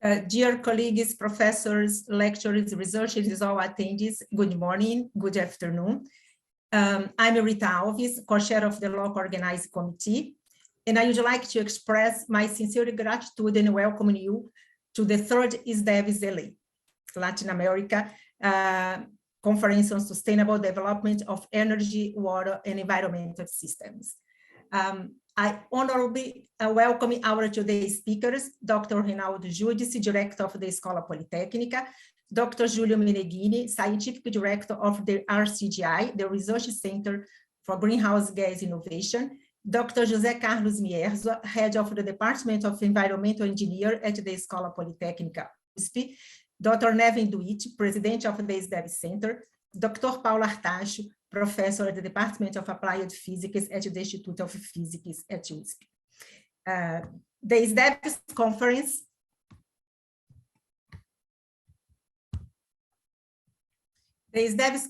Dear colleagues, professors, lecturers, researchers, all attendees, good morning, good afternoon. I'm Rita Alves, co-chair of the Local Organizing Committee, and I would like to express my sincere gratitude and welcome you to the third SDEWES LA, Latin America, Conference on Sustainable Development of Energy, Water, and Environmental Systems. I honorably welcome our today's speakers, Dr. Reinaldo Judice, Director of the Escola Politécnica, Dr. Julian Mariginis, Scientific Director of the Rcgi, the Research Center for Greenhouse Gas Innovation, Dr. José Carlos Mierzo, Head of the Department of Environmental Engineer at the Escola Politécnica USP, Dr. Nevin Duit, President of the SDEWES Center, Dr. Paulo, Professor at the Department of Applied Physics at the Institute of Physics at USP. The SDEWES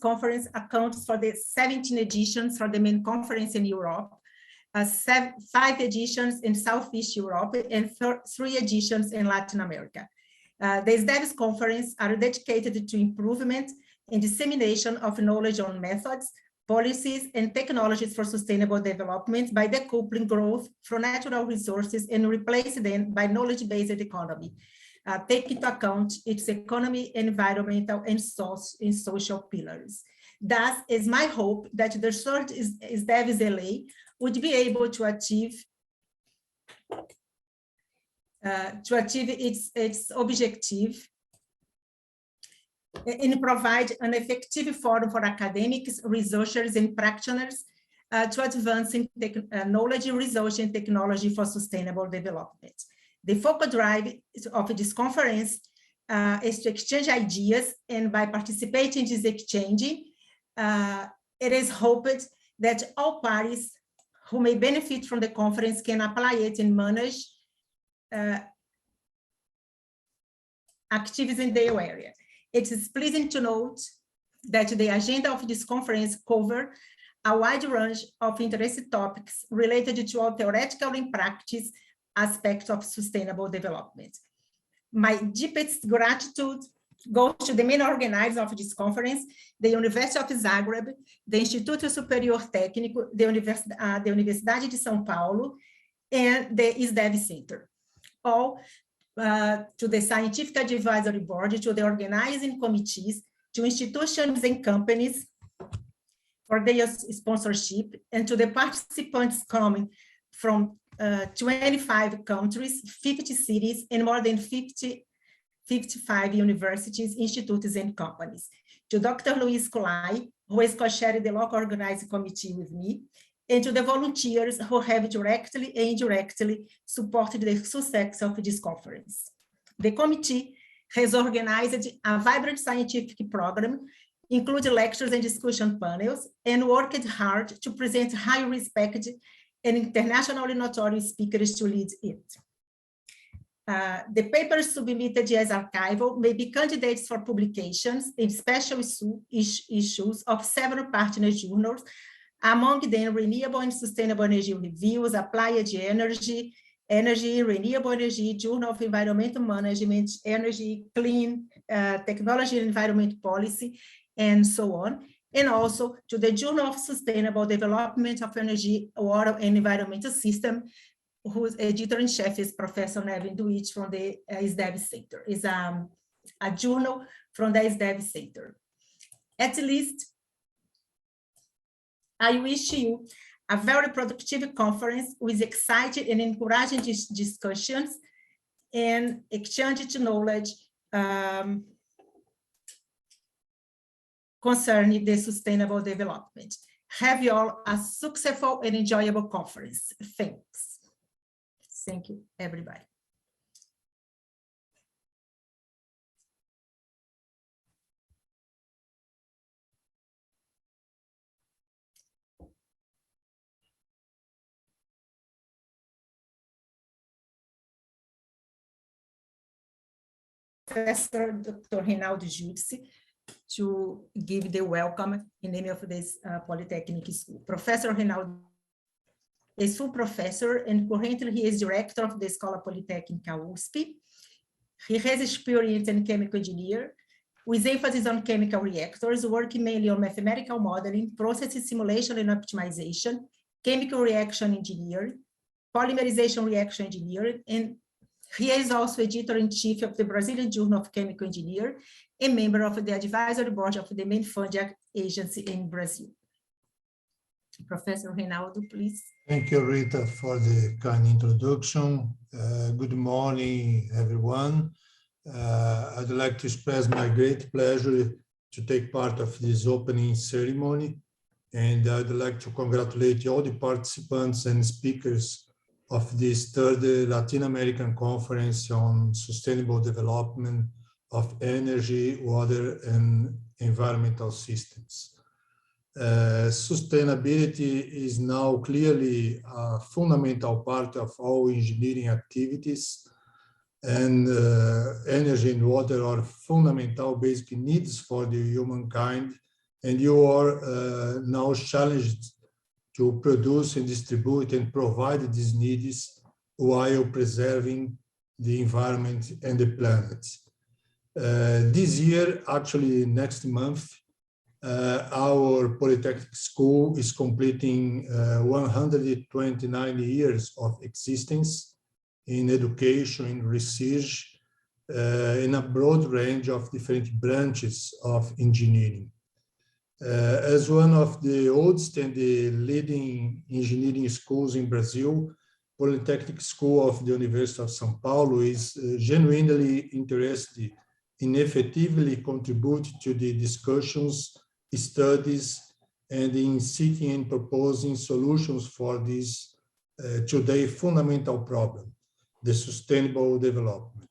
Conference accounts for the 17 editions for the main conference in Europe, 5 editions in Southeast Europe, and 3 editions in Latin America. The SDEWES Conference are dedicated to improvement and dissemination of knowledge on methods, policies, and technologies for sustainable development by decoupling growth from natural resources and replacing them by knowledge-based economy, taking into account its economy, environmental, and social pillars. Thus, it's my hope that the third SDEWES LA would be able to achieve its objective and provide an effective forum for academics, researchers, and practitioners to advance in knowledge, research, and technology for sustainable development. The focal drive of this conference is to exchange ideas, and by participating in this exchange, it is hoped that all parties who may benefit from the conference can apply it and manage activities in their area. It is pleasing to note that the agenda of this conference covers a wide range of interesting topics related to all theoretical and practice aspects of sustainable development. My deepest gratitude goes to the main organizers of this conference, the University of Zagreb, the Instituto Superior Técnico, the Universidade de São Paulo, and the SDEWES Center. All to the Scientific Advisory Board, to the organizing committees, to institutions and companies for their sponsorship, and to the participants coming from 25 countries, 50 cities, and more than 55 universities, institutes, and companies. To Dr. Luis Colai, who is co-chairing the local organizing committee with me, and to the volunteers who have directly and indirectly supported the success of this conference. The committee has organized a vibrant scientific program, including lectures and discussion panels, and worked hard to present high respect and internationally notorious speakers to lead it. The papers submitted as archival may be candidates for publications in special issues of several partner journals, among them Renewable and Sustainable Energy Reviews, Applied Energy, Renewable Energy, Journal of Environmental Management, Energy, Clean, Technology and Environment Policy, and so on, and also to the Journal of Sustainable Development of Energy, Water, and Environmental System, whose editor-in-chief is Professor Nevin Duit from the SDEWES Center. It's a journal from the SDEWES Center. At least, I wish you a very productive conference with exciting and encouraging discussions and exchange of knowledge concerning the sustainable development. Have you all a successful and enjoyable conference. Thanks. Thank you, everybody. Professor Dr. Reinaldo Judice to give the welcome in name of this Polytechnic School. Professor Reinaldo is full professor and currently he is director of the Escola Politécnica USP. He has experience in chemical engineering, with emphasis on chemical reactors, working mainly on mathematical modeling, process simulation and optimization, chemical reaction engineering, polymerization reaction engineering, and he is also editor-in-chief of the Brazilian Journal of Chemical Engineering and member of the advisory board of the main funding agency in Brazil. Professor Reinaldo, please. Thank you, Rita, for the kind introduction. Good morning, everyone. I'd like to express my great pleasure to take part of this opening ceremony, and I'd like to congratulate all the participants and speakers of this third Latin American Conference on Sustainable Development of Energy, Water, and Environmental Systems. Sustainability is now clearly a fundamental part of all engineering activities, and energy and water are fundamental basic needs for the humankind, and you are now challenged to produce and distribute and provide these needs while preserving the environment and the planet. This year, actually next month, our Polytechnic School is completing 129 years of existence in education and research in a broad range of different branches of engineering. As one of the oldest and the leading engineering schools in Brazil, Polytechnic School of the University of São Paulo is genuinely interested in effectively contribute to the discussions, studies, and in seeking and proposing solutions for this today fundamental problem, the sustainable development.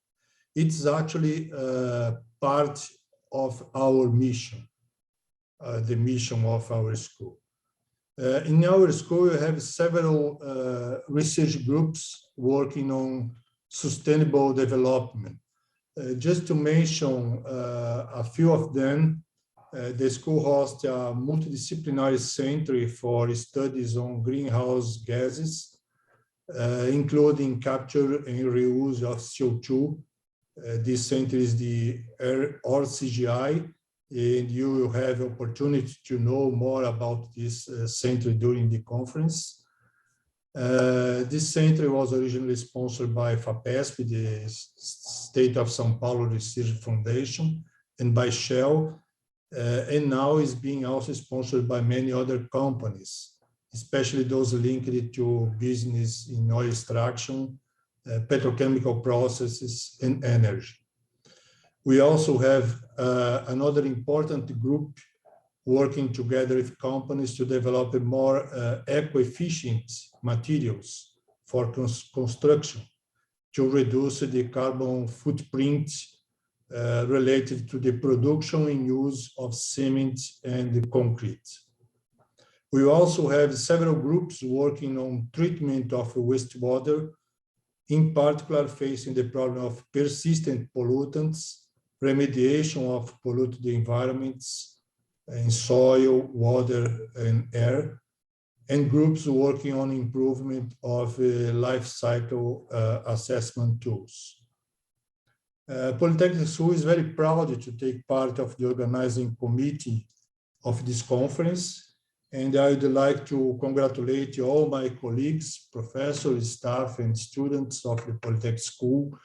It's actually part of our mission, the mission of our school. In our school, we have several research groups working on sustainable development. Just to mention a few of them, the school hosts a multidisciplinary center for studies on greenhouse gases, including capture and reuse of CO2. This center is the Rcgi, and you will have opportunity to know more about this center during the conference. This center was originally sponsored by FAPESP, the State of São Paulo Research Foundation, and by Shell, and now is being also sponsored by many other companies, especially those linked to business in oil extraction, petrochemical processes, and energy. We also have another important group working together with companies to develop more eco-efficient materials for construction to reduce the carbon footprint related to the production and use of cement and concrete. We also have several groups working on treatment of wastewater, in particular facing the problem of persistent pollutants, remediation of polluted environments in soil, water, and air, and groups working on improvement of life cycle assessment tools. Polytechnic School is very proud to take part of the organizing committee of this conference, and I would like to congratulate all my colleagues, professors, staff, and students of the Polytechnic School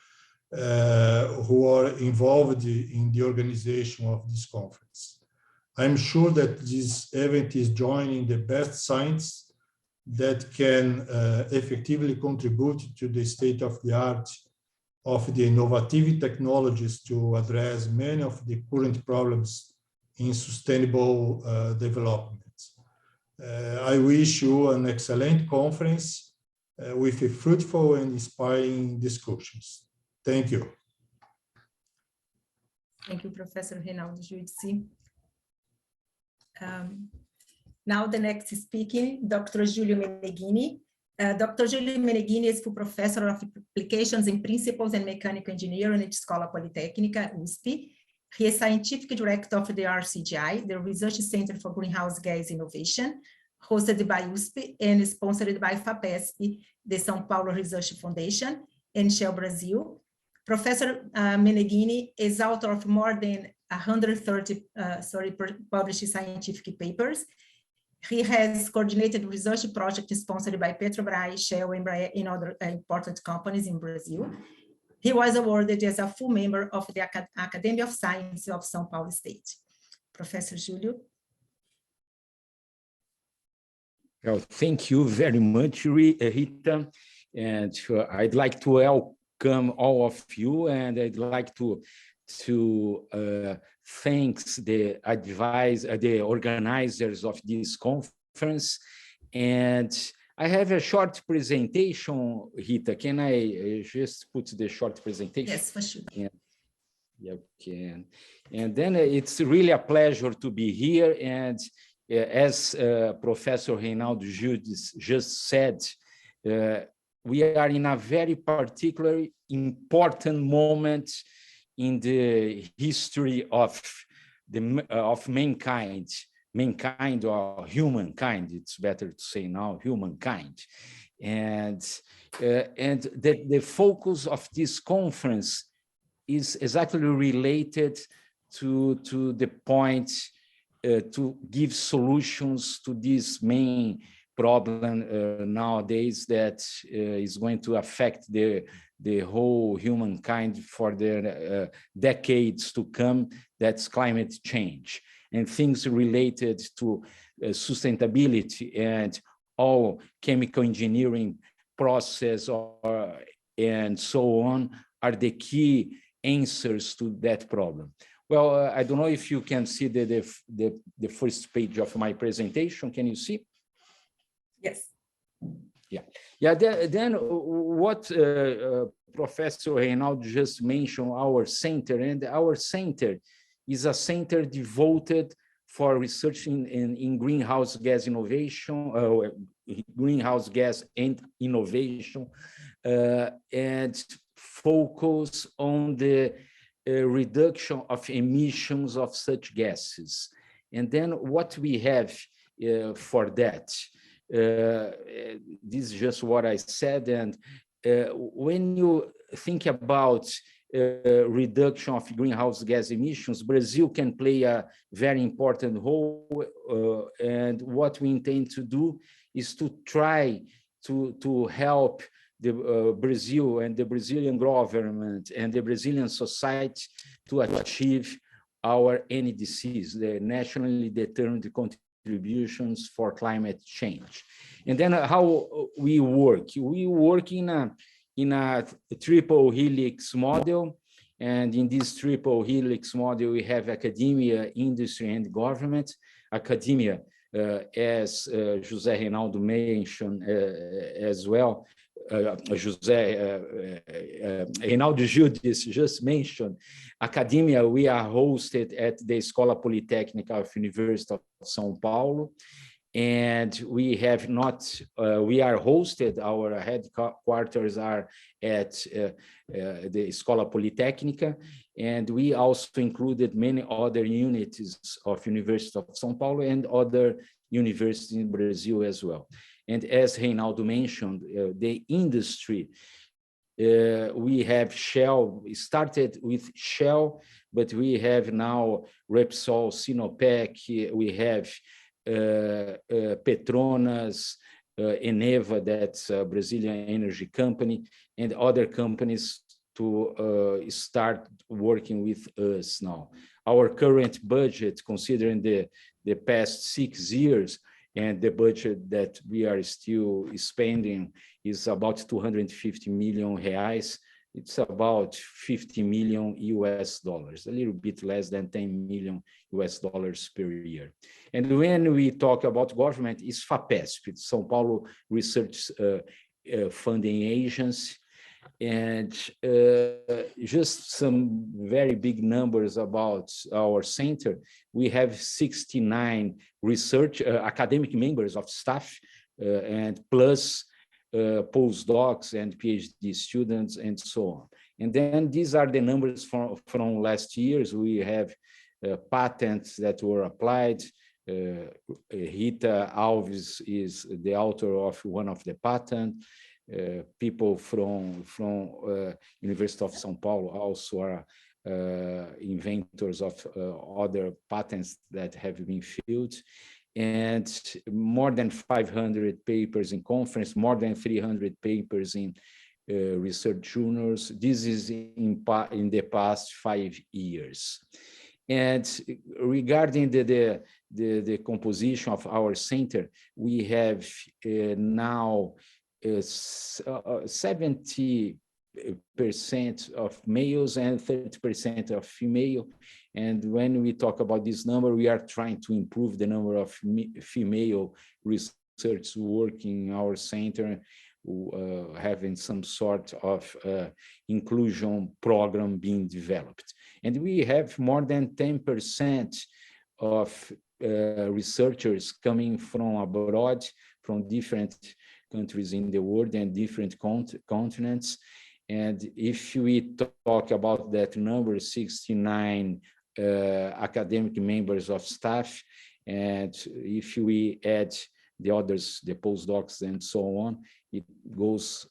who are involved in the organization of this conference. I'm sure that this event is joining the best science that can effectively contribute to the state-of-the-art of the innovative technologies to address many of the current problems in sustainable development. I wish you an excellent conference with fruitful and inspiring discussions. Thank you. Thank you, Professor Reinaldo Judici. Now the next speaking, Dr. Julian Mariginis. Dr. Julian Mariginis is full professor of applications in principles and mechanical engineering at Escola Politecnica, USP. He is scientific director of the Rcgi, the Research Center for Greenhouse Gas Innovation, hosted by USP and sponsored by FAPESP, the São Paulo Research Foundation, and Shell Brazil. Professor Mariginis is author of more than 130 published scientific papers. He has coordinated research projects sponsored by Petrobras, Shell, and Embraer, and other important companies in Brazil. He was awarded as a full member of the Academy of Science of São Paulo State. Professor Julio. Well, thank you very much, Rita. And I'd like to welcome all of you, and I'd like to thanks the organizers of this conference. And I have a short presentation, Rita. Can I just put the short presentation? Yes, for sure. Yeah, can. And then it's really a pleasure to be here. And as Professor Reinaldo Judes just said, we are in a very particularly important moment in the history of mankind or humankind. It's better to say now humankind, and the focus of this conference is exactly related to the point to give solutions to this main problem nowadays that is going to affect the whole humankind for the decades to come. That's climate change and things related to sustainability and all chemical engineering process and so on are the key answers to that problem. Well, I don't know if you can see the first page of my presentation. Can you see? Yes. Yeah. Then what Professor Reinaldo just mentioned, our center, and our center is a center devoted for research in greenhouse gas innovation, greenhouse gas and innovation, and focus on the reduction of emissions of such gases. And then what we have for that, this is just what I said. And when you think about reduction of greenhouse gas emissions, Brazil can play a very important role. And what we intend to do is to try to help the Brazil and the Brazilian government and the Brazilian society to achieve our NDCs, the nationally determined contributions for climate change. And then how we work? We work in a triple helix model. And in this triple helix model, we have academia, industry, and government. Academia, as José Reinaldo mentioned as well, Reinaldo Judes just mentioned, academia, we are hosted at the Escola Politécnica of University of São Paulo, and we are hosted, our headquarters are at the Escola Politécnica, and we also included many other units of University of São Paulo and other universities in Brazil as well. And as Reinaldo mentioned, the industry, we have Shell, we started with Shell, but we have now Repsol, Sinopec, we have Petronas, Eneva, that's a Brazilian energy company, and other companies to start working with us now. Our current budget, considering the past 6 years, and the budget that we are still spending is about 250 million reais. It's about $50 million US, a little bit less than $10 million US per year. And when we talk about government, it's FAPESP, it's São Paulo Research Funding Agency. And just some very big numbers about our center. We have 69 research academic members of staff and plus postdocs and PhD students and so on. And then these are the numbers from last year's. We have patents that were applied. Rita Alves is the author of one of the patents. people from University of São Paulo also are inventors of other patents that have been filed, and more than 500 papers in conference, more than 300 papers in research journals. This is in the past 5 years. And regarding the composition of our center, we have now 70% of males and 30% of female. And when we talk about this number, we are trying to improve the number of female researchers working in our center, having some sort of inclusion program being developed. And we have more than 10% of researchers coming from abroad, from different countries in the world and different continents. And if we talk about that number, 69 academic members of staff, and if we add the others, the postdocs and so on, it goes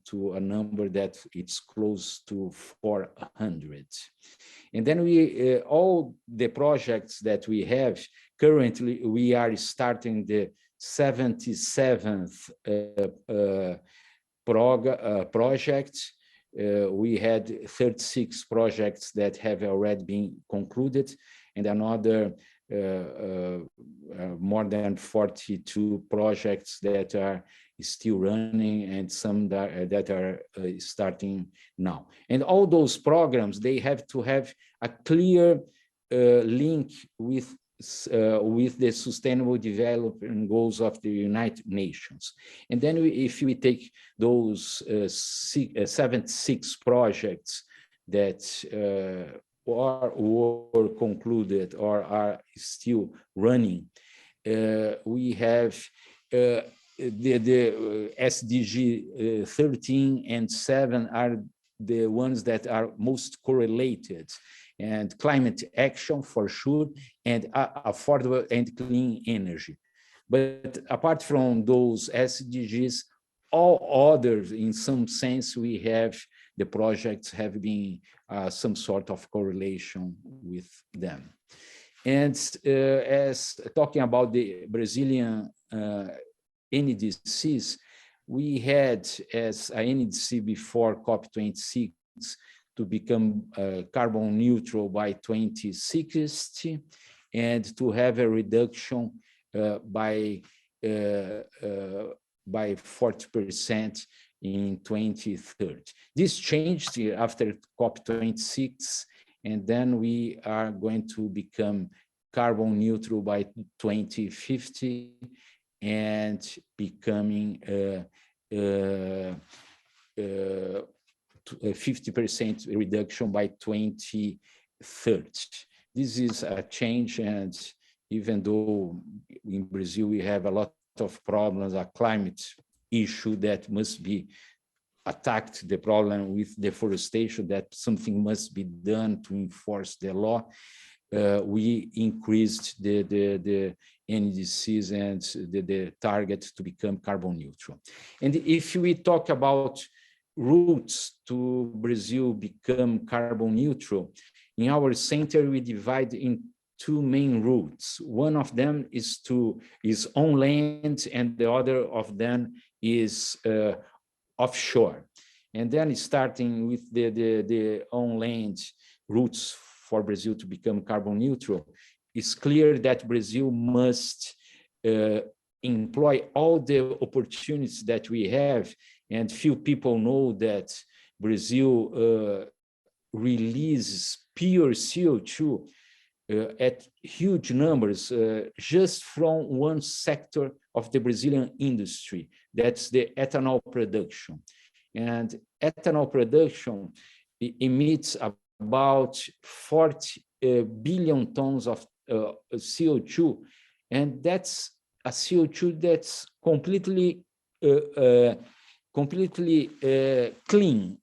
to a number that it's close to 400. And then we, all the projects that we have, currently we are starting the 77th project. We had 36 projects that have already been concluded, and another more than 42 projects that are still running, and some that are starting now. And all those programs, they have to have a clear link with the Sustainable Development Goals of the United Nations. And then if we take those 76 projects that were concluded or are still running, we have the SDG 13 and 7 are the ones that are most correlated, and climate action for sure, and affordable and clean energy. But apart from those SDGs, all others, in some sense, we have the projects have been some sort of correlation with them. And as talking about the Brazilian NDCs, we had as a NDC before COP26 to become carbon neutral by 2060 and to have a reduction by 40% in 2030. This changed after COP26, and then we are going to become carbon neutral by 2050 and becoming 50% reduction by 2030. This is a change, and even though in Brazil we have a lot of problems, a climate issue that must be attacked, the problem with deforestation, that something must be done to enforce the law, we increased the NDCs and the target to become carbon neutral. And if we talk about routes to Brazil become carbon neutral, in our center we divide in two main routes. One of them is on land, and the other of them is offshore. And then starting with the on land routes for Brazil to become carbon neutral, it's clear that Brazil must employ all the opportunities that we have, and few people know that Brazil releases pure CO2 at huge numbers just from one sector of the Brazilian industry, that's the ethanol production. And ethanol production emits about 40 billion tons of CO2, and that's a CO2 that's completely clean,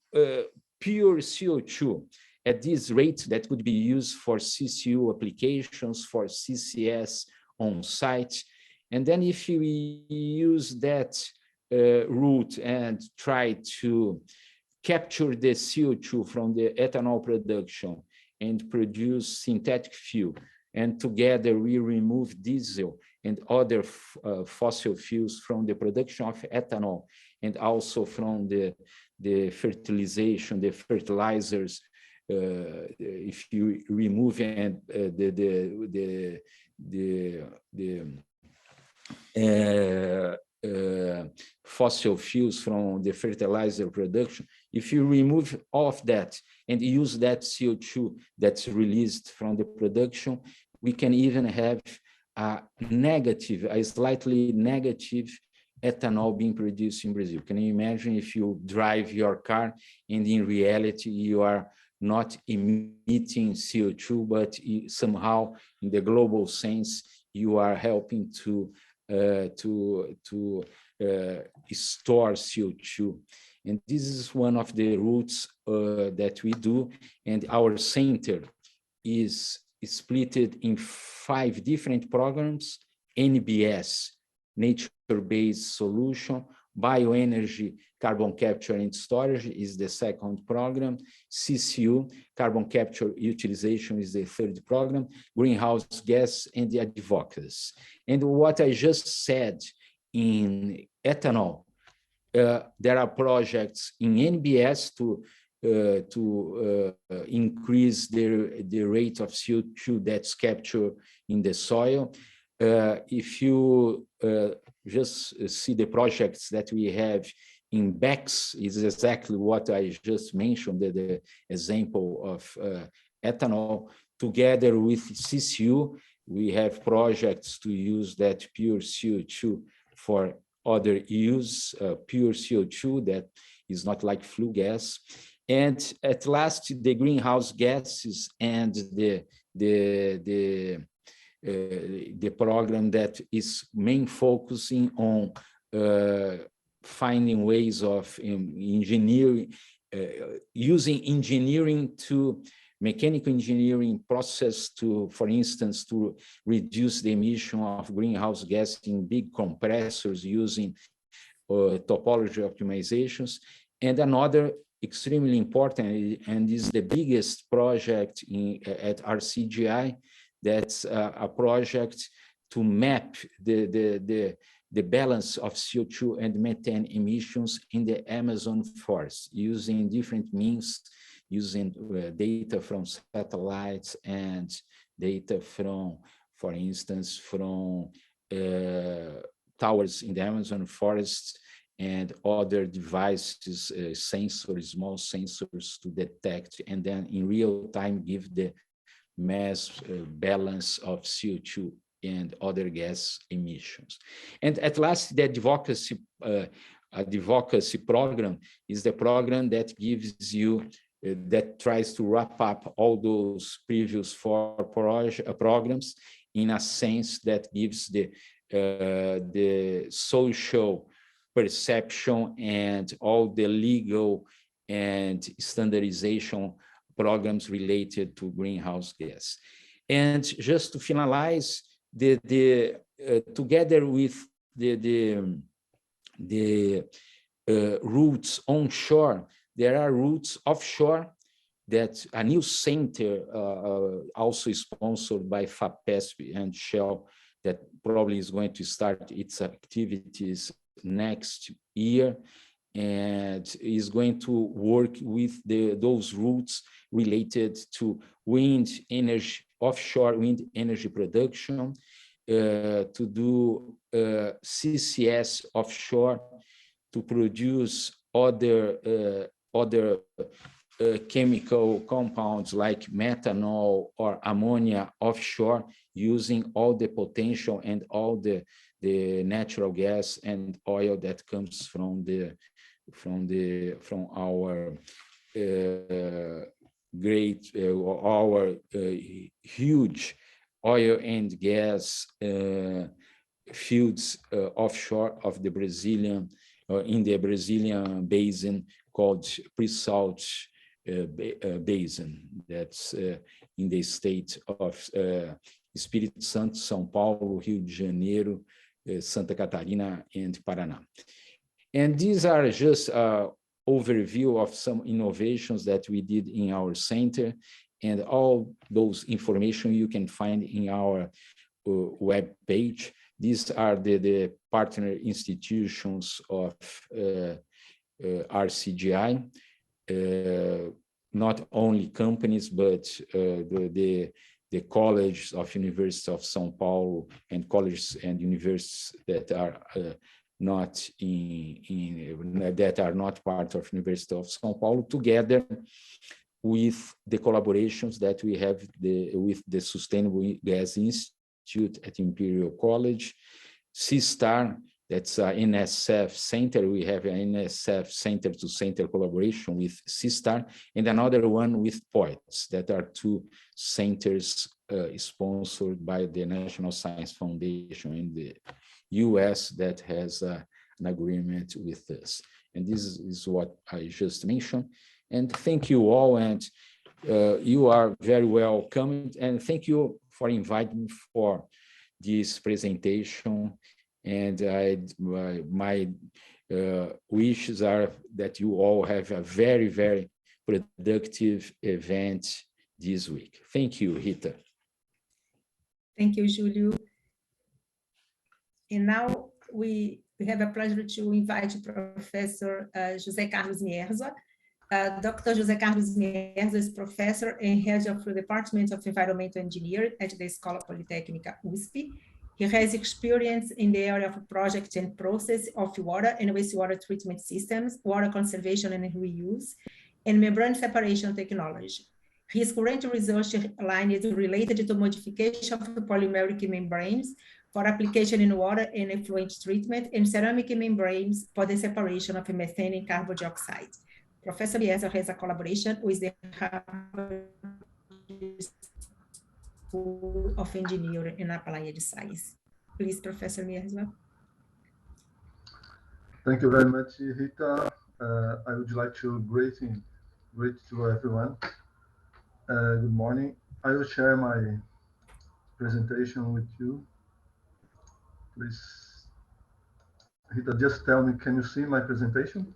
pure CO2 at this rate that could be used for CCU applications, for CCS on site. And then if we use that route and try to capture the CO2 from the ethanol production and produce synthetic fuel, and together we remove diesel and other fossil fuels from the production of ethanol, and also from the fertilization, the fertilizers. If you remove and fossil fuels from the fertilizer production, if you remove all of that and use that CO2 that's released from the production, we can even have a slightly negative ethanol being produced in Brazil. Can you imagine if you drive your car and in reality you are not emitting CO2, but somehow in the global sense, you are helping to store CO2. And this is one of the routes that we do. And our center is split in 5 different programs: NBS, nature-based solution; bioenergy, carbon capture and storage is the 2nd program; CCU, carbon capture utilization is the 3rd program; greenhouse gas, and the advocacy. And what I just said in ethanol, there are projects in NBS to increase the rate of CO2 that's captured in the soil. If you just see the projects that we have in BECS, is exactly what I just mentioned, the example of ethanol. Together with CCU, we have projects to use that pure CO2 for other use, pure CO2 that is not like flue gas. And at last, the greenhouse gases and the program that is main focusing on finding ways of engineering, using engineering to mechanical engineering process to, for instance, to reduce the emission of greenhouse gas in big compressors using topology optimizations. And another extremely important, and is the biggest project at Rcgi, that's a project to map the balance of CO2 and methane emissions in the Amazon forest using different means, using data from satellites and data from, for instance, from towers in the Amazon forest and other devices, sensors, small sensors to detect, and then in real time give the mass balance of CO2 and other gas emissions. And at last, the advocacy program is the program that gives you, that tries to wrap up all those previous 4 programs in a sense that gives the social perception and all the legal and standardization programs related to greenhouse gas. And just to finalize, together with the routes onshore, there are routes offshore that a new center also sponsored by FAPESP and Shell that probably is going to start its activities next year and is going to work with those routes related to wind energy, offshore wind energy production, to do CCS offshore, to produce other chemical compounds like methanol or ammonia offshore, using all the potential and all the natural gas and oil that comes from our huge oil and gas fields offshore of the Brazilian, in the Brazilian basin called pre-salt basin, that's in the state of Espírito Santo, São Paulo, Rio de Janeiro, Santa Catarina, and Paraná. And these are just an overview of some innovations that we did in our center, and all those information you can find in our web page. These are the partner institutions of Rcgi, not only companies, but the colleges of University of São Paulo and colleges and universities that are not that are not part of University of São Paulo, together with the collaborations that we have with the Sustainable Gas Institute at Imperial College, CSTAR, that's an NSF center. We have an NSF center-to-center collaboration with CSTAR, and another one with POETS, that are two centers sponsored by the National Science Foundation in the US that has an agreement with us. And this is what I just mentioned. And thank you all, and you are very welcome. And thank you for inviting me for this presentation. And my wishes are that you all have a very, very productive event this week. Thank you, Rita. Thank you, Julio. And now we have a pleasure to invite Professor José Carlos Mierza. Dr. José Carlos Mierza is professor and head of the Department of Environmental Engineering at the Escola Politécnica USP. He has experience in the area of project and process of water and wastewater treatment systems, water conservation and reuse, and membrane separation technology. His current research line is related to modification of polymeric membranes for application in water and effluent treatment, and ceramic membranes for the separation of methane and carbon dioxide. Professor Mierza has a collaboration with the School of Engineering and Applied Science. Please, Professor Mierza. Thank you very much, Rita. I would like to greet to everyone. Good morning. I will share my presentation with you. Please, Rita, just tell me, can you see my presentation?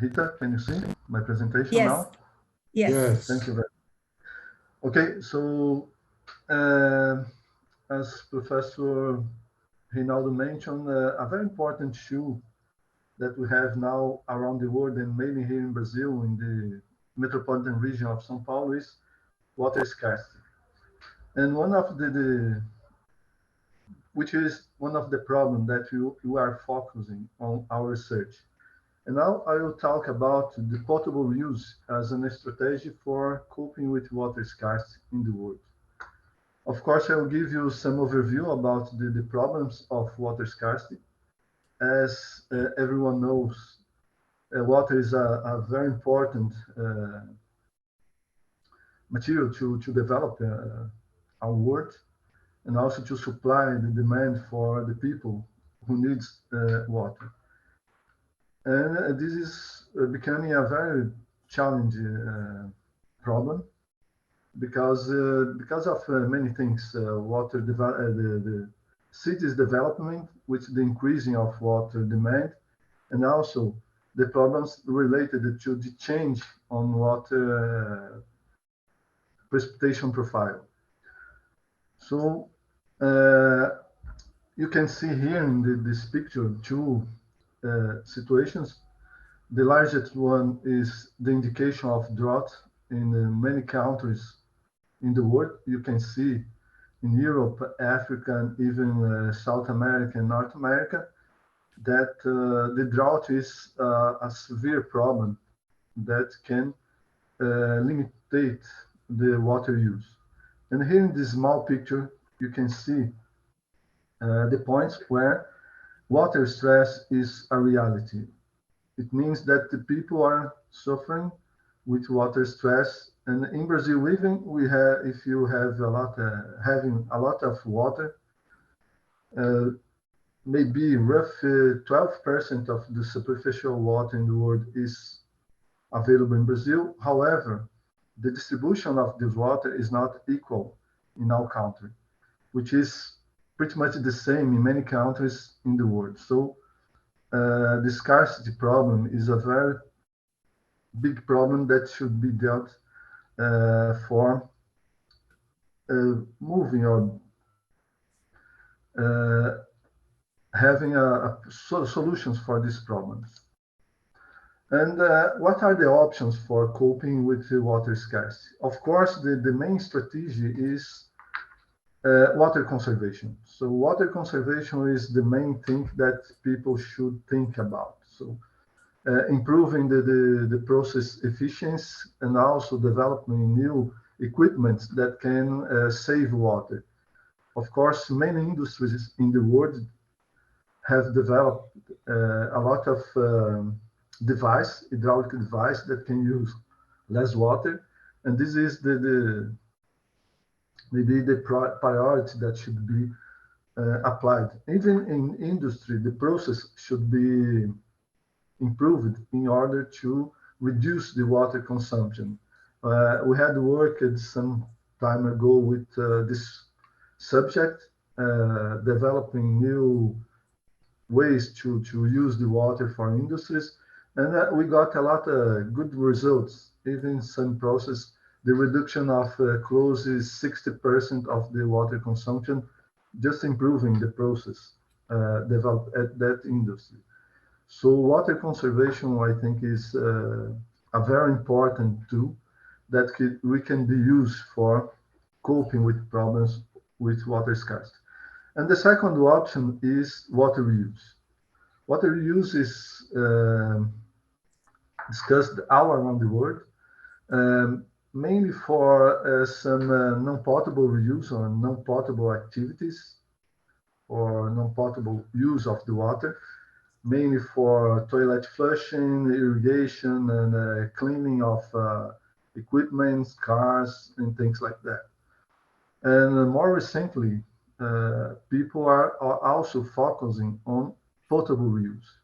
Rita, can you see my presentation now? Yes. Thank you very much. Okay, so as Professor Reinaldo mentioned, a very important issue that we have now around the world, and mainly here in Brazil, in the metropolitan region of São Paulo, is water scarcity. And one of which is one of the problems that we are focusing on our research. And now I will talk about the potable reuse as a strategy for coping with water scarcity in the world. Of course, I will give you some overview about the problems of water scarcity. As everyone knows, water is a very important material to develop our world, and also to supply the demand for the people who needs water. And this is becoming a very challenging problem because of many things. The cities development with the increasing of water demand, and also the problems related to the change on water precipitation profile. So you can see here in this picture two situations. The largest one is the indication of drought in many countries in the world. You can see in Europe, Africa, and even South America and North America, that the drought is a severe problem that can limitate the water use. And here in this small picture, you can see the points where water stress is a reality. It means that the people are suffering with water stress. And in Brazil, even if you have having a lot of water, maybe roughly 12% of the superficial water in the world is available in Brazil. However, the distribution of this water is not equal in our country. which is pretty much the same in many countries in the world. So the scarcity problem is a very big problem that should be dealt for moving or having solutions for these problems. And what are the options for coping with the water scarcity? Of course, the main strategy is water conservation. So water conservation is the main thing that people should think about. So improving the process efficiency and also developing new equipment that can save water. Of course, many industries in the world have developed a lot of hydraulic device that can use less water, and this is maybe the priority that should be applied. Even in industry, the process should be improved in order to reduce the water consumption. We had worked some time ago with this subject, developing new ways to use the water for industries, and we got a lot of good results. Even some process, the reduction of close is 60% of the water consumption, just improving the process developed at that industry. So water conservation, I think, is a very important tool that we can be used for coping with problems with water scarcity. And the second option is water reuse. Water reuse is discussed all around the world, mainly for some non-potable reuse or non-potable activities or non-potable use of the water, mainly for toilet flushing, irrigation, and cleaning of equipment, cars, and things like that. And more recently, people are also focusing on potable reuse.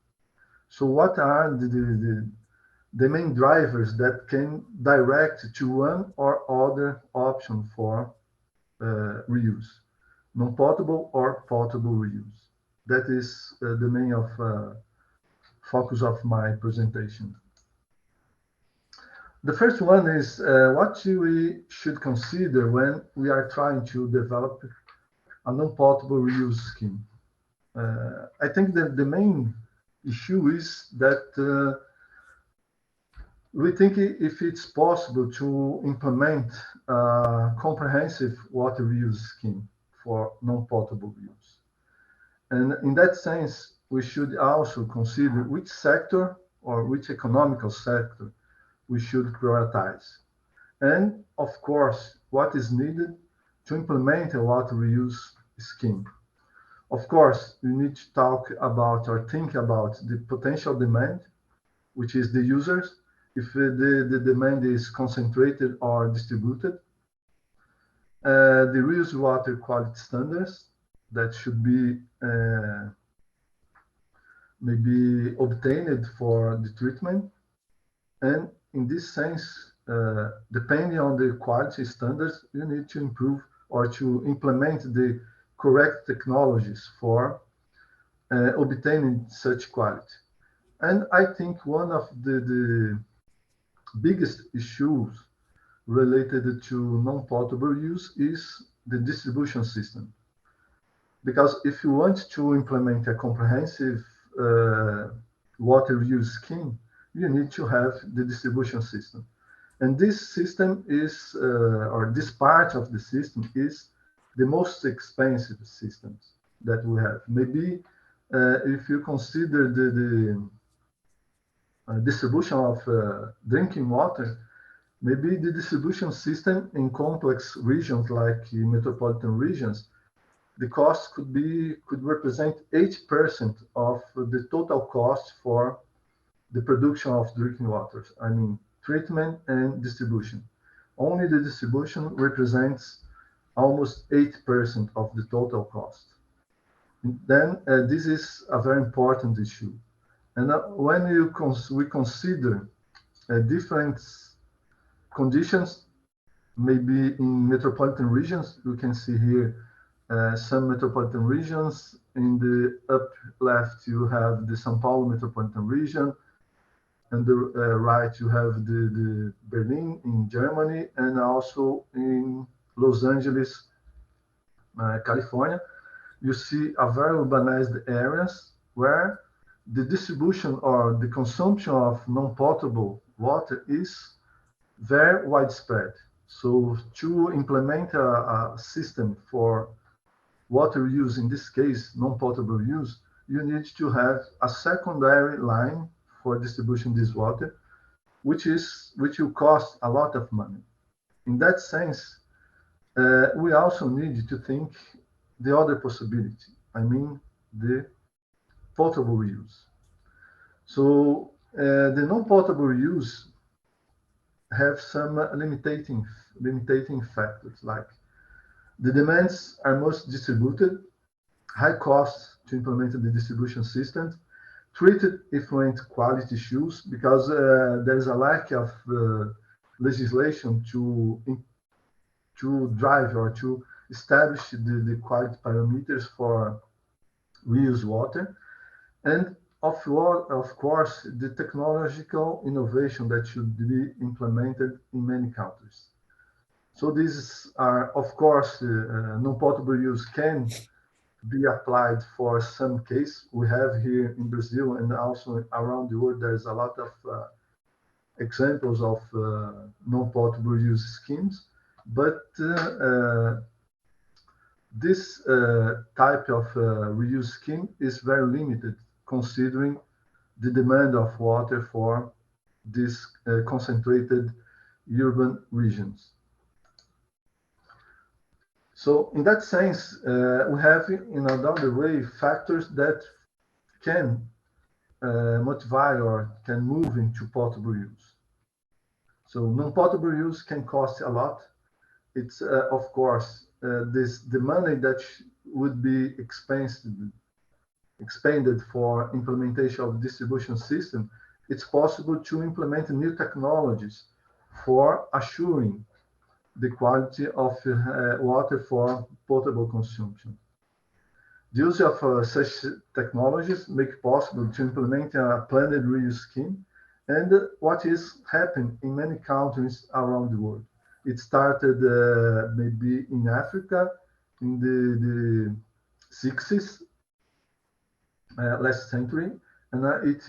So what are the main drivers that can direct to one or other option for reuse, non-potable or potable reuse? That is the main focus of my presentation. The first one is what we should consider when we are trying to develop a non-potable reuse scheme. I think that the main issue is that we think if it's possible to implement a comprehensive water reuse scheme for non-potable use. And in that sense, we should also consider which sector or which economical sector we should prioritize. And of course, what is needed to implement a water reuse scheme. Of course, we need to talk about or think about the potential demand, which is the users, if the demand is concentrated or distributed. The reuse water quality standards that should be maybe obtained for the treatment. And in this sense, depending on the quality standards, you need to improve or to implement the correct technologies for obtaining such quality. And I think one of the biggest issues related to non-potable use is the distribution system. Because if you want to implement a comprehensive water reuse scheme, you need to have the distribution system. And this system is, or this part of the system is the most expensive systems that we have. Maybe if you consider the distribution of drinking water, maybe the distribution system in complex regions like metropolitan regions, the cost could represent 8% of the total cost for the production of drinking water. I mean, treatment and distribution. Only the distribution represents almost 8% of the total cost. Then this is a very important issue. And when we consider different conditions, maybe in metropolitan regions, you can see here some metropolitan regions. In the up left, you have the São Paulo metropolitan region, and the right, you have the Berlin in Germany, and also in Los Angeles, California. You see a very urbanized areas where the distribution or the consumption of non-potable water is very widespread. So to implement a system for water use, in this case, non-potable use, you need to have a secondary line for distribution this water, which will cost a lot of money. In that sense, we also need to think the other possibility. I mean, the potable use. So the non-potable use have some limiting factors, like the demands are most distributed, high costs to implement the distribution system, treated effluent quality issues, because there is a lack of legislation to drive or to establish the quality parameters for reuse water, and of course, the technological innovation that should be implemented in many countries. So these are, of course, non-potable use can be applied for some case. We have here in Brazil and also around the world, there's a lot of examples of non-potable use schemes, but this type of reuse scheme is very limited, considering the demand of water for these concentrated urban regions. So in that sense, we have in another way factors that can motivate or can move into potable use. So non-potable use can cost a lot. It's of course the money that would be expended for implementation of distribution system. It's possible to implement new technologies for assuring the quality of water for potable consumption. The use of such technologies make possible to implement a planned reuse scheme, and what is happening in many countries around the world. It started maybe in Africa in the 60s, last century, and it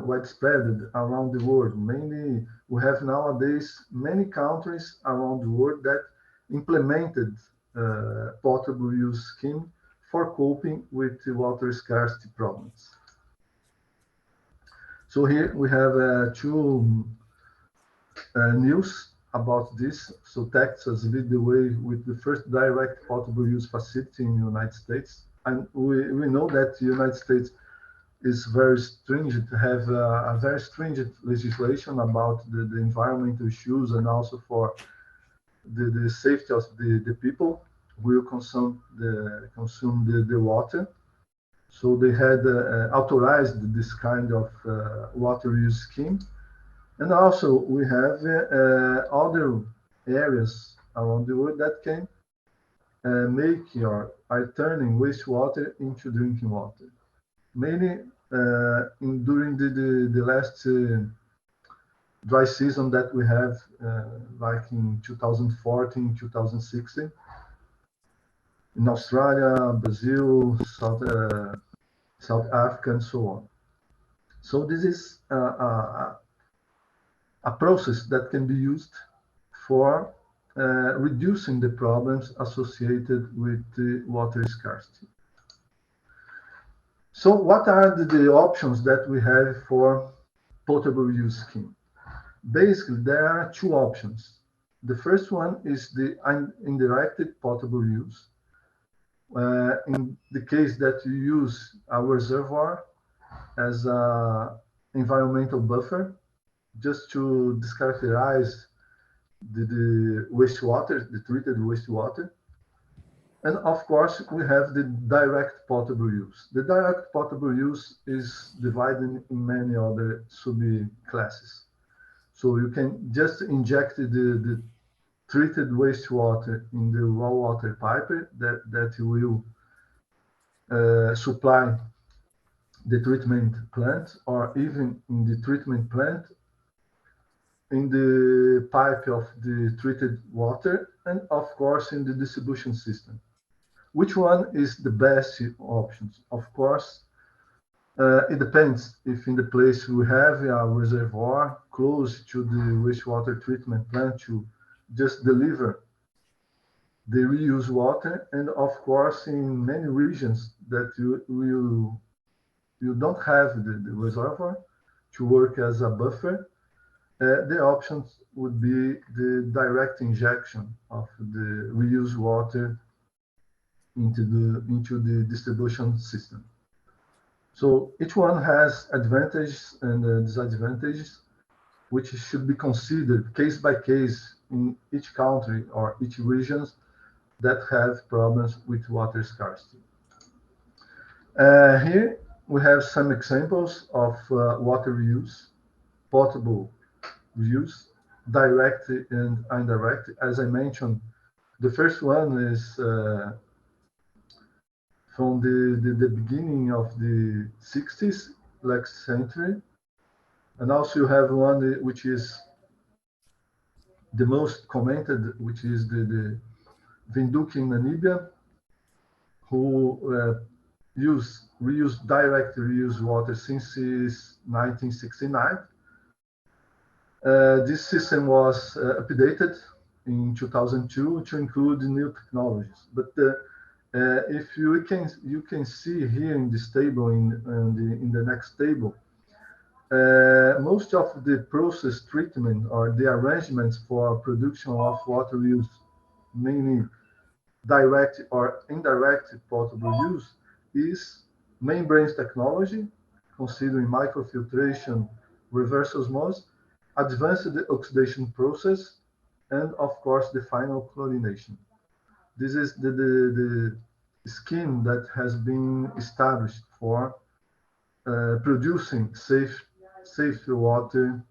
widespread around the world. Mainly, we have nowadays many countries around the world that implemented potable use scheme for coping with the water scarcity problems. So here we have two news about this. So Texas led the way with the first direct potable use facility in the United States. And we know that the United States is very stringent, have a very stringent legislation about the environmental issues, and also for the safety of the people who will consume the water. So they had authorized this kind of water use scheme. And also we have other areas around the world that can make or are turning wastewater into drinking water. Mainly during the last dry season that we have, like in 2014, 2016, in Australia, Brazil, South Africa, and so on. So this is a process that can be used for reducing the problems associated with the water scarcity. So what are the options that we have for potable use scheme? Basically, there are two options. The first one is the undirected potable use. In the case that you use a reservoir as an environmental buffer, just to characterize the wastewater, the treated wastewater. And of course, we have the direct potable use. The direct potable use is divided in many other subclasses. So you can just inject the treated wastewater in the raw water pipe that will supply the treatment plant, or even in the treatment plant in the pipe of the treated water, and of course in the distribution system. Which one is the best options? Of course, it depends if in the place we have a reservoir close to the wastewater treatment plant to just deliver the reuse water, and of course in many regions that you don't have the reservoir to work as a buffer, the options would be the direct injection of the reused water into the distribution system. So each one has advantages and disadvantages, which should be considered case by case in each country or each regions that have problems with water scarcity. Here we have some examples of water reuse, potable reuse, direct and indirect. As I mentioned, the first one is from the beginning of the 60s, last century. And also you have one which is the most commented, which is the Windhoek in Namibia, who reuse direct reuse water since 1969. This system was updated in 2002 to include new technologies. But if you can see here in this table, in the next table, most of the process treatment or the arrangements for production of water use, mainly direct or indirect potable use, is membrane technology, considering microfiltration, reverse osmosis, advanced oxidation process, and of course the final chlorination. This is the scheme that has been established for producing safe water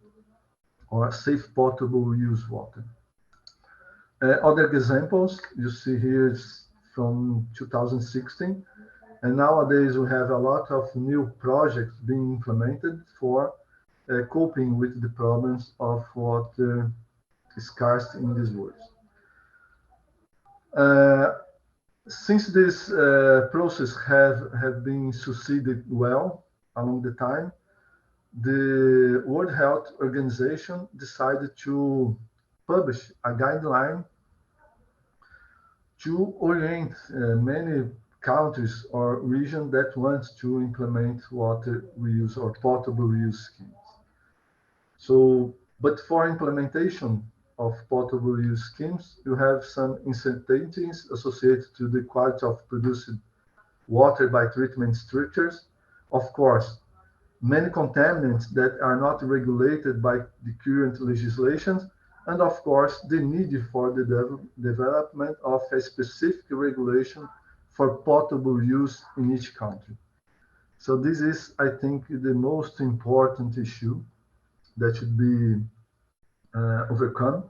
or safe potable use water. Other examples you see here is from 2016, and nowadays we have a lot of new projects being implemented for coping with the problems of water scarcity in these world. Since this process have been succeeded well along the time, the World Health Organization decided to publish a guideline to orient many countries or regions that want to implement water reuse or potable reuse schemes. So, but for implementation of potable reuse schemes, you have some incentives associated to the quality of produced water by treatment structures. Of course, many contaminants that are not regulated by the current legislations, and of course, the need for the development of a specific regulation for potable use in each country. So this is, I think, the most important issue that should be overcome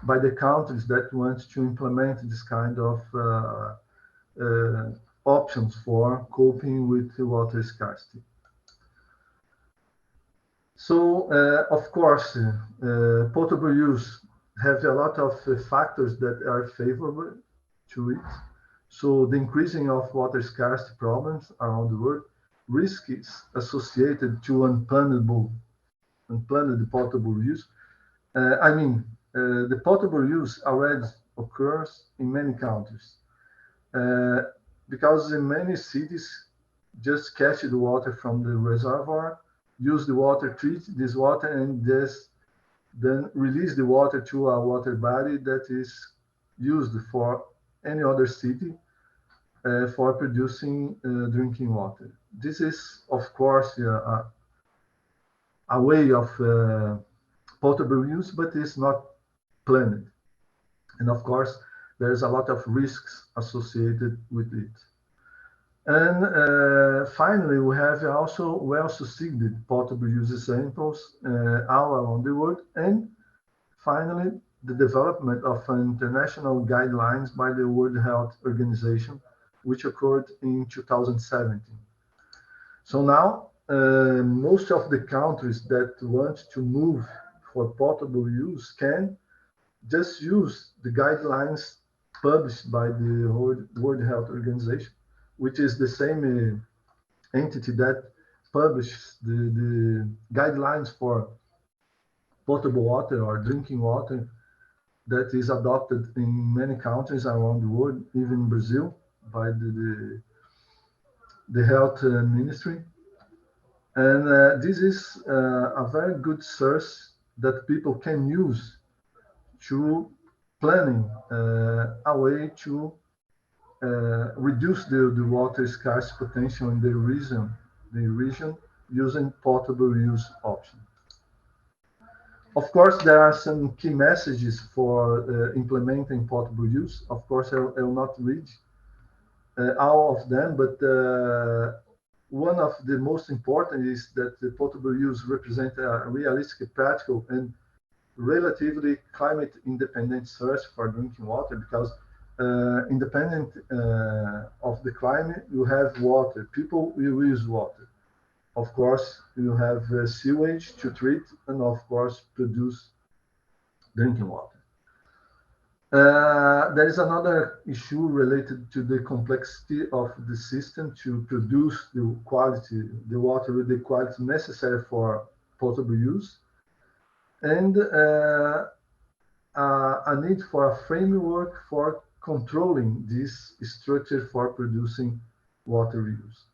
by the countries that want to implement this kind of options for coping with water scarcity. So, of course, potable use have a lot of factors that are favorable to it. So the increasing of water scarcity problems around the world, risks associated to unplanned potable use. The potable use already occurs in many countries because in many cities just catch the water from the reservoir, use the water, treat this water, and then release the water to a water body that is used for any other city for producing drinking water. This is, of course, a way of potable use, but it's not planned. And of course, there's a lot of risks associated with it. And finally, we have also well-succeeded potable use examples all around the world. And finally, the development of international guidelines by the World Health Organization, which occurred in 2017. So now, most of the countries that want to move for potable use can just use the guidelines published by the World Health Organization, which is the same entity that publishes the guidelines for potable water or drinking water that is adopted in many countries around the world, even in Brazil, by the health ministry. And this is a very good source that people can use to planning a way to reduce the water scarce potential in the region using potable use option. Of course, there are some key messages for implementing potable use. Of course, I will not read all of them, but one of the most important is that the potable use represents a realistic, practical, and relatively climate independent source for drinking water, because independent of the climate, you have water. People will use water. Of course, you have sewage to treat and, of course, produce drinking water. There is another issue related to the complexity of the system to produce the water with the quality necessary for potable use, and a need for a framework for controlling this structure for producing water use.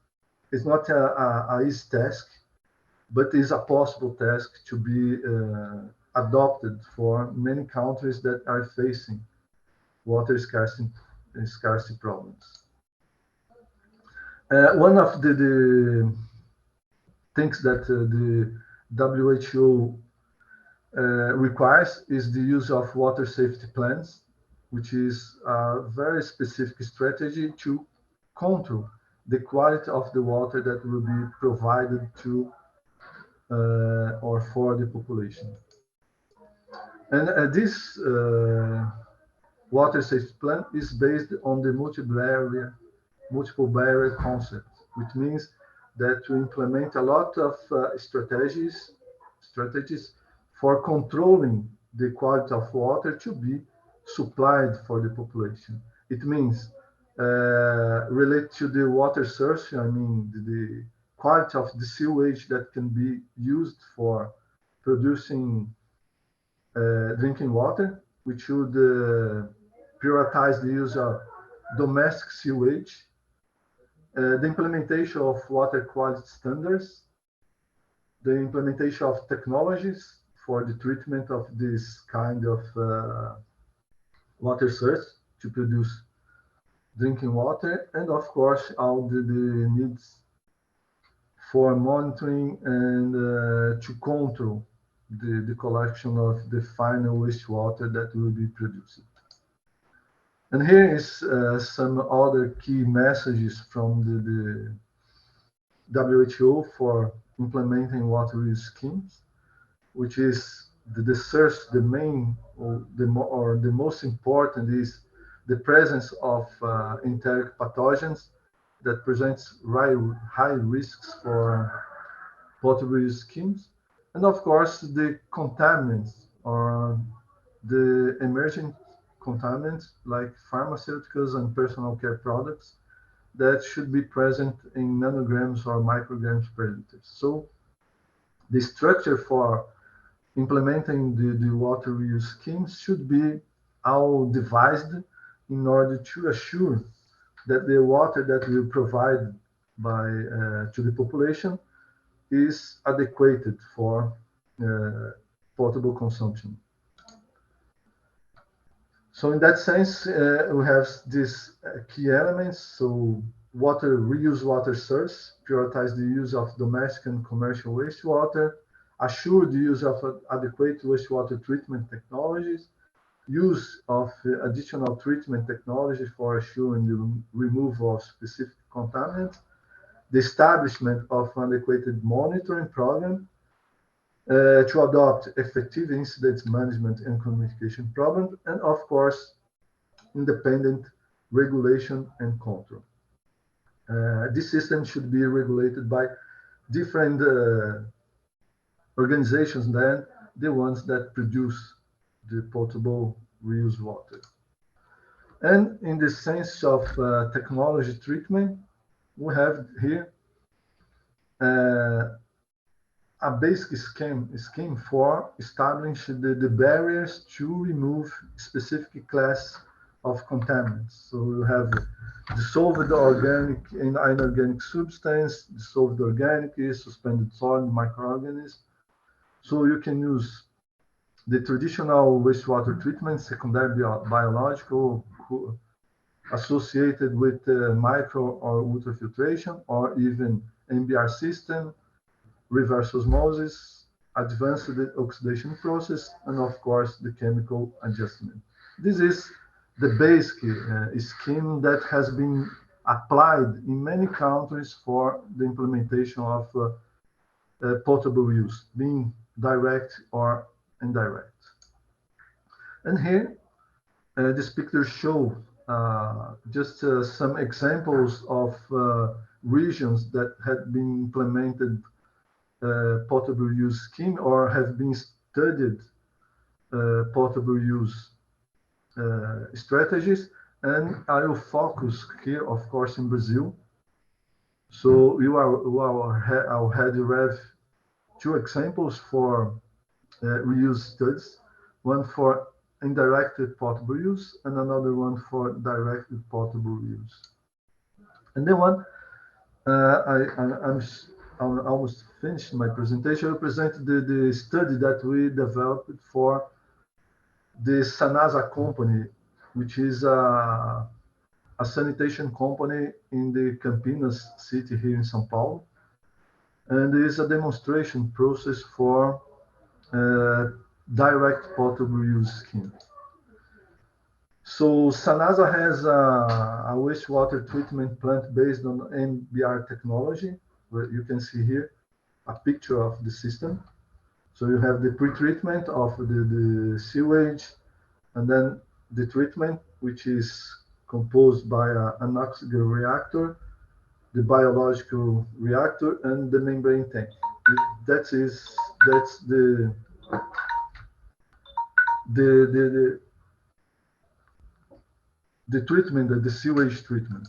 It's not a easy task, but is a possible task to be adopted for many countries that are facing water scarcity problems. One of the things that the WHO requires is the use of water safety plans, which is a very specific strategy to control the quality of the water that will be provided to or for the population. And this water safety plan is based on the multiple barrier concept, which means that to implement a lot of strategies for controlling the quality of water to be supplied for the population. It means related to the water source, I mean the quality of the sewage that can be used for producing drinking water. We should prioritize the use of domestic sewage, the implementation of water quality standards, the implementation of technologies for the treatment of this kind of water source to produce drinking water, and of course all the needs for monitoring and to control the collection of the final wastewater that will be produced. And here is some other key messages from the WHO for implementing water reuse schemes, which is the main or the most important is the presence of enteric pathogens that presents high risks for potable use schemes, and of course the contaminants or the emerging contaminants like pharmaceuticals and personal care products that should be present in nanograms or micrograms per liter. So the structure for implementing the water reuse schemes should be all devised in order to assure that the water that we provide by to the population is adequate for potable consumption. So in that sense, we have these key elements. So reuse water source, prioritize the use of domestic and commercial wastewater, assure the use of adequate wastewater treatment technologies, use of additional treatment technology for assuring the removal of specific contaminants, the establishment of an adequate monitoring program, to adopt effective incident management and communication programs, and of course, independent regulation and control. This system should be regulated by different organizations than the ones that produce the potable reused water. And in the sense of technology treatment, we have here a basic scheme for establishing the barriers to remove specific class of contaminants. So you have dissolved organic and inorganic substance, dissolved organic, suspended solid, microorganisms. So you can use the traditional wastewater treatment, secondary biological, associated with micro or ultrafiltration, or even MBR system, reverse osmosis, advanced oxidation process, and of course the chemical adjustment. This is the basic scheme that has been applied in many countries for the implementation of potable use, being direct or indirect. And here, this picture shows just some examples of regions that had been implemented potable use scheme or have been studied potable use strategies. And I will focus here, of course, in Brazil. So I'll have you have two examples for reuse studies, one for indirect potable use and another one for direct potable use. And then one, I'm almost finished my presentation. I present the study that we developed for the Sanasa company, which is a sanitation company in the Campinas city here in São Paulo. And it is a demonstration process for direct potable use scheme. So Sanasa has a wastewater treatment plant based on MBR technology, where you can see here a picture of the system. So you have the pre-treatment of the sewage, and then the treatment, which is composed by an oxygen reactor, the biological reactor, and the membrane tank. That's the treatment, the sewage treatment.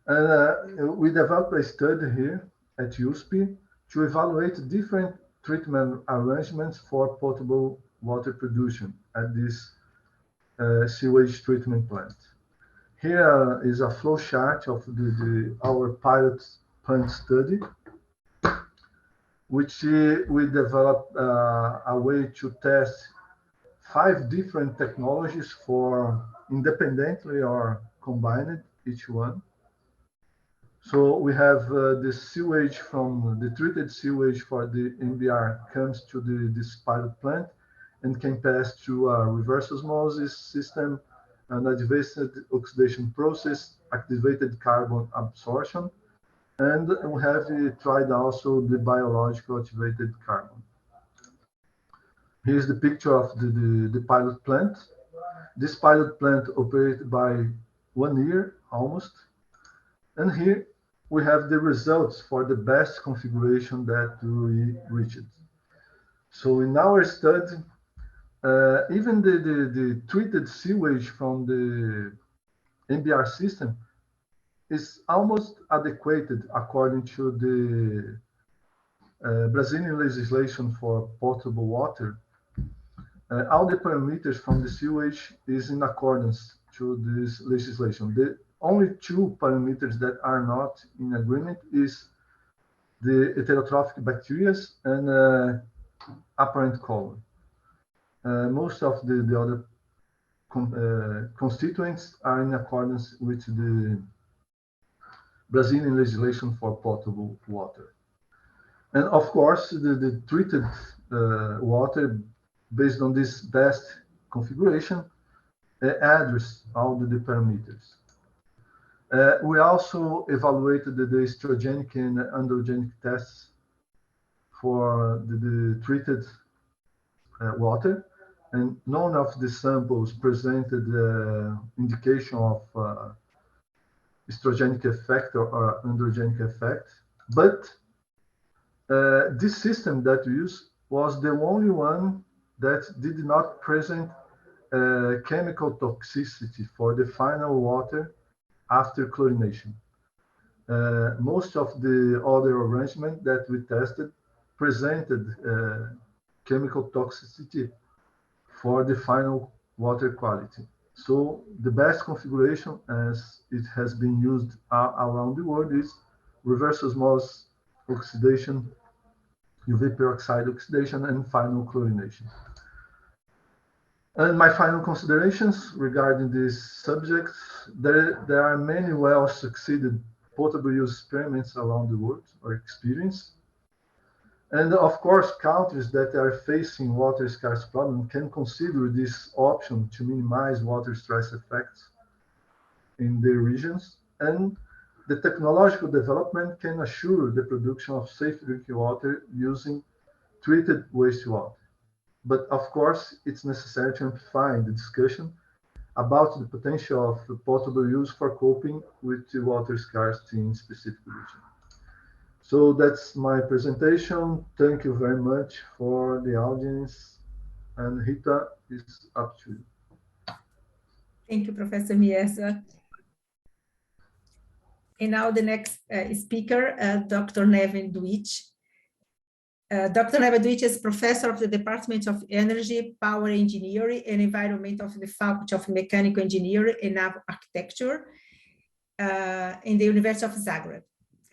And we developed a study here at USP to evaluate different treatment arrangements for potable water production at this sewage treatment plant. Here is a flow chart of our pilot plant study, which we developed a way to test 5 different technologies for independently or combined, each one. So we have the sewage from the treated sewage for the MBR comes to this pilot plant and can pass through a reverse osmosis system, an advanced oxidation process, activated carbon absorption, and we have tried also the biological activated carbon. Here's the picture of the pilot plant. This pilot plant operated by 1 year almost. And here we have the results for the best configuration that we reached. So in our study, even the treated sewage from the MBR system is almost adequate according to the Brazilian legislation for potable water. All the parameters from the sewage is in accordance to this legislation. The only 2 parameters that are not in agreement is the heterotrophic bacteria and apparent color. Most of the other constituents are in accordance with the Brazilian legislation for potable water. And of course, the treated water, based on this best configuration, address all the parameters. We also evaluated the estrogenic and androgenic tests for the treated water, and none of the samples presented indication of estrogenic effect or androgenic effect. But this system that we use was the only one that did not present chemical toxicity for the final water after chlorination. Most of the other arrangements that we tested presented chemical toxicity for the final water quality. So the best configuration, as it has been used around the world, is reverse osmosis oxidation, UV peroxide oxidation, and final chlorination. And my final considerations regarding this subject, there are many well-succeeded potable use experiments around the world or experience. And of course, countries that are facing water scarcity problem can consider this option to minimize water stress effects in their regions. And the technological development can assure the production of safe drinking water using treated wastewater. But of course, it's necessary to amplify the discussion about the potential of potable use for coping with the water scarcity in specific regions. So that's my presentation. Thank you very much for the audience. And Rita, it's up to you. Thank you, Professor Miesa. And now the next speaker, Dr. Neven Duich. Dr. Neven Duich is professor of the Department of Energy, Power Engineering, and Environment of the Faculty of Mechanical Engineering and Naval Architecture in the University of Zagreb.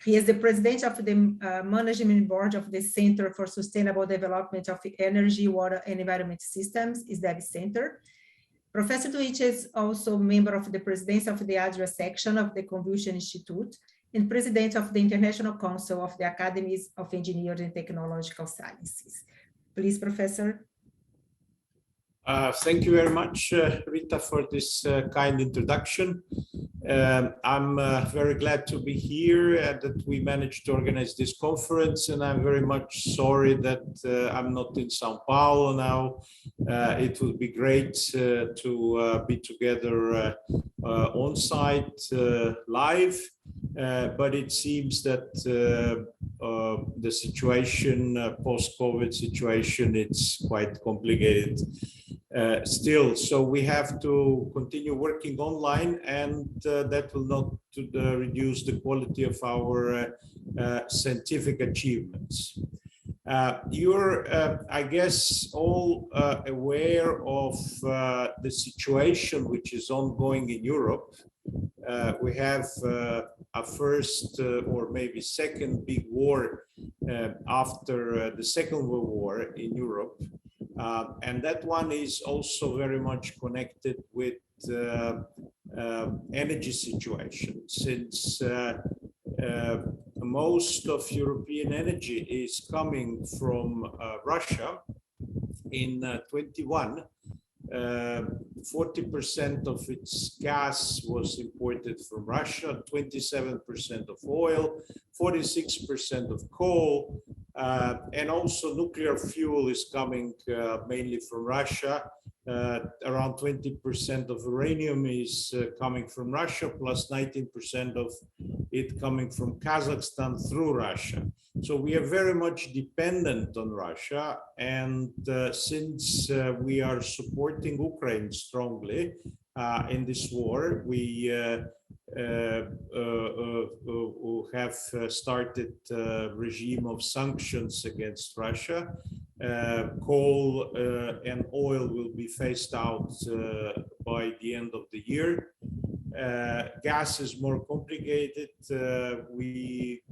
He is the president of the management board of the Center for Sustainable Development of Energy, Water, and Environment Systems, SDEWES Center. Professor Duich is also member of the presidency of the ADRA section of the Confucian Institute and president of the International Council of the Academies of Engineering and Technological Sciences. Please, Professor. Thank you very much, Rita, for this kind introduction. I'm very glad to be here, that we managed to organize this conference, and I'm very much sorry that I'm not in Sao Paulo now. It would be great to be together on site live, but it seems that the situation, post-COVID situation, it's quite complicated. Still, so we have to continue working online, and that will not reduce the quality of our scientific achievements. You're, I guess, all aware of the situation which is ongoing in Europe. We have a first or maybe second big war after the Second World War in Europe. And that one is also very much connected with energy situation, since most of European energy is coming from Russia. In 21, 40% of its gas was imported from Russia, 27% of oil, 46% of coal, and also nuclear fuel is coming mainly from Russia. Around 20% of uranium is coming from Russia, plus 19% of it coming from Kazakhstan through Russia. So we are very much dependent on Russia, and since we are supporting Ukraine strongly in this war, we have started a regime of sanctions against Russia. Coal and oil will be phased out by the end of the year. Gas is more complicated. We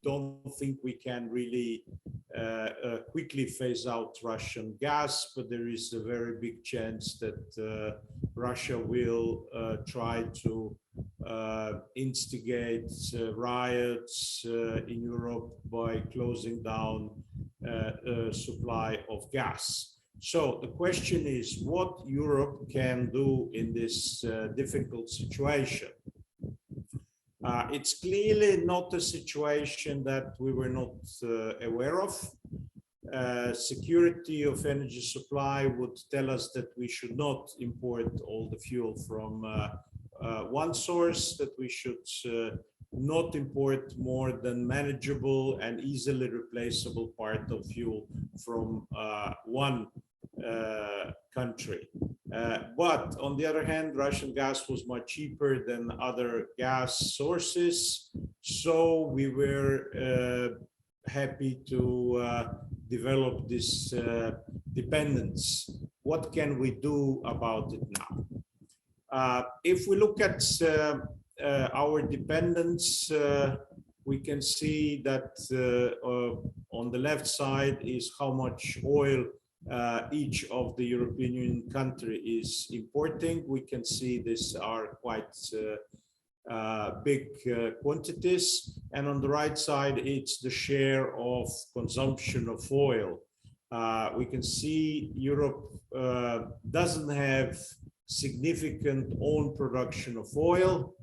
don't think we can really quickly phase out Russian gas, but there is a very big chance that Russia will try to instigate riots in Europe by closing down supply of gas. So the question is what Europe can do in this difficult situation. It's clearly not a situation that we were not aware of. security of energy supply would tell us that we should not import all the fuel from one source, that we should not import more than manageable and easily replaceable part of fuel from one country. But on the other hand, Russian gas was much cheaper than other gas sources, so we were happy to develop this dependence. What can we do about it now? If we look at our dependence, we can see that on the left side is how much oil each of the European Union country is importing. We can see these are quite big quantities, and on the right side it's the share of consumption of oil. We can see Europe doesn't have significant own production of oil,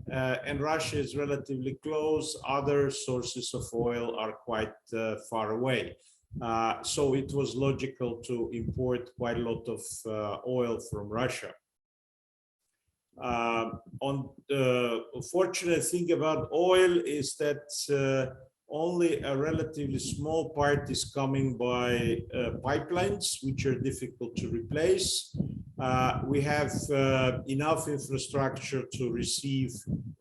and Russia is relatively close. Other sources of oil are quite far away. So it was logical to import quite a lot of oil from Russia. On the fortunate thing about oil is that only a relatively small part is coming by pipelines, which are difficult to replace. We have enough infrastructure to receive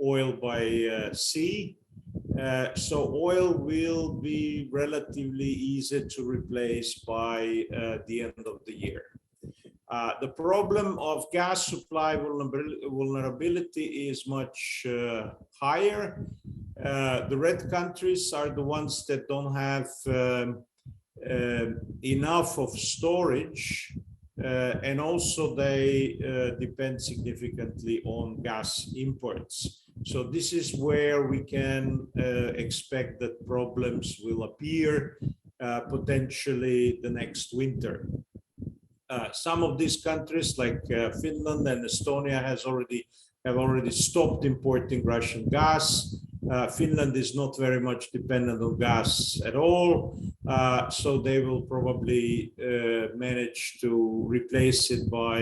oil by sea. So oil will be relatively easy to replace by the end of the year. The problem of gas supply vulnerability is much higher. The red countries are the ones that don't have enough of storage, and also they depend significantly on gas imports. So this is where we can expect that problems will appear potentially the next winter. Some of these countries like Finland and Estonia have already stopped importing Russian gas. Finland is not very much dependent on gas at all, so they will probably manage to replace it by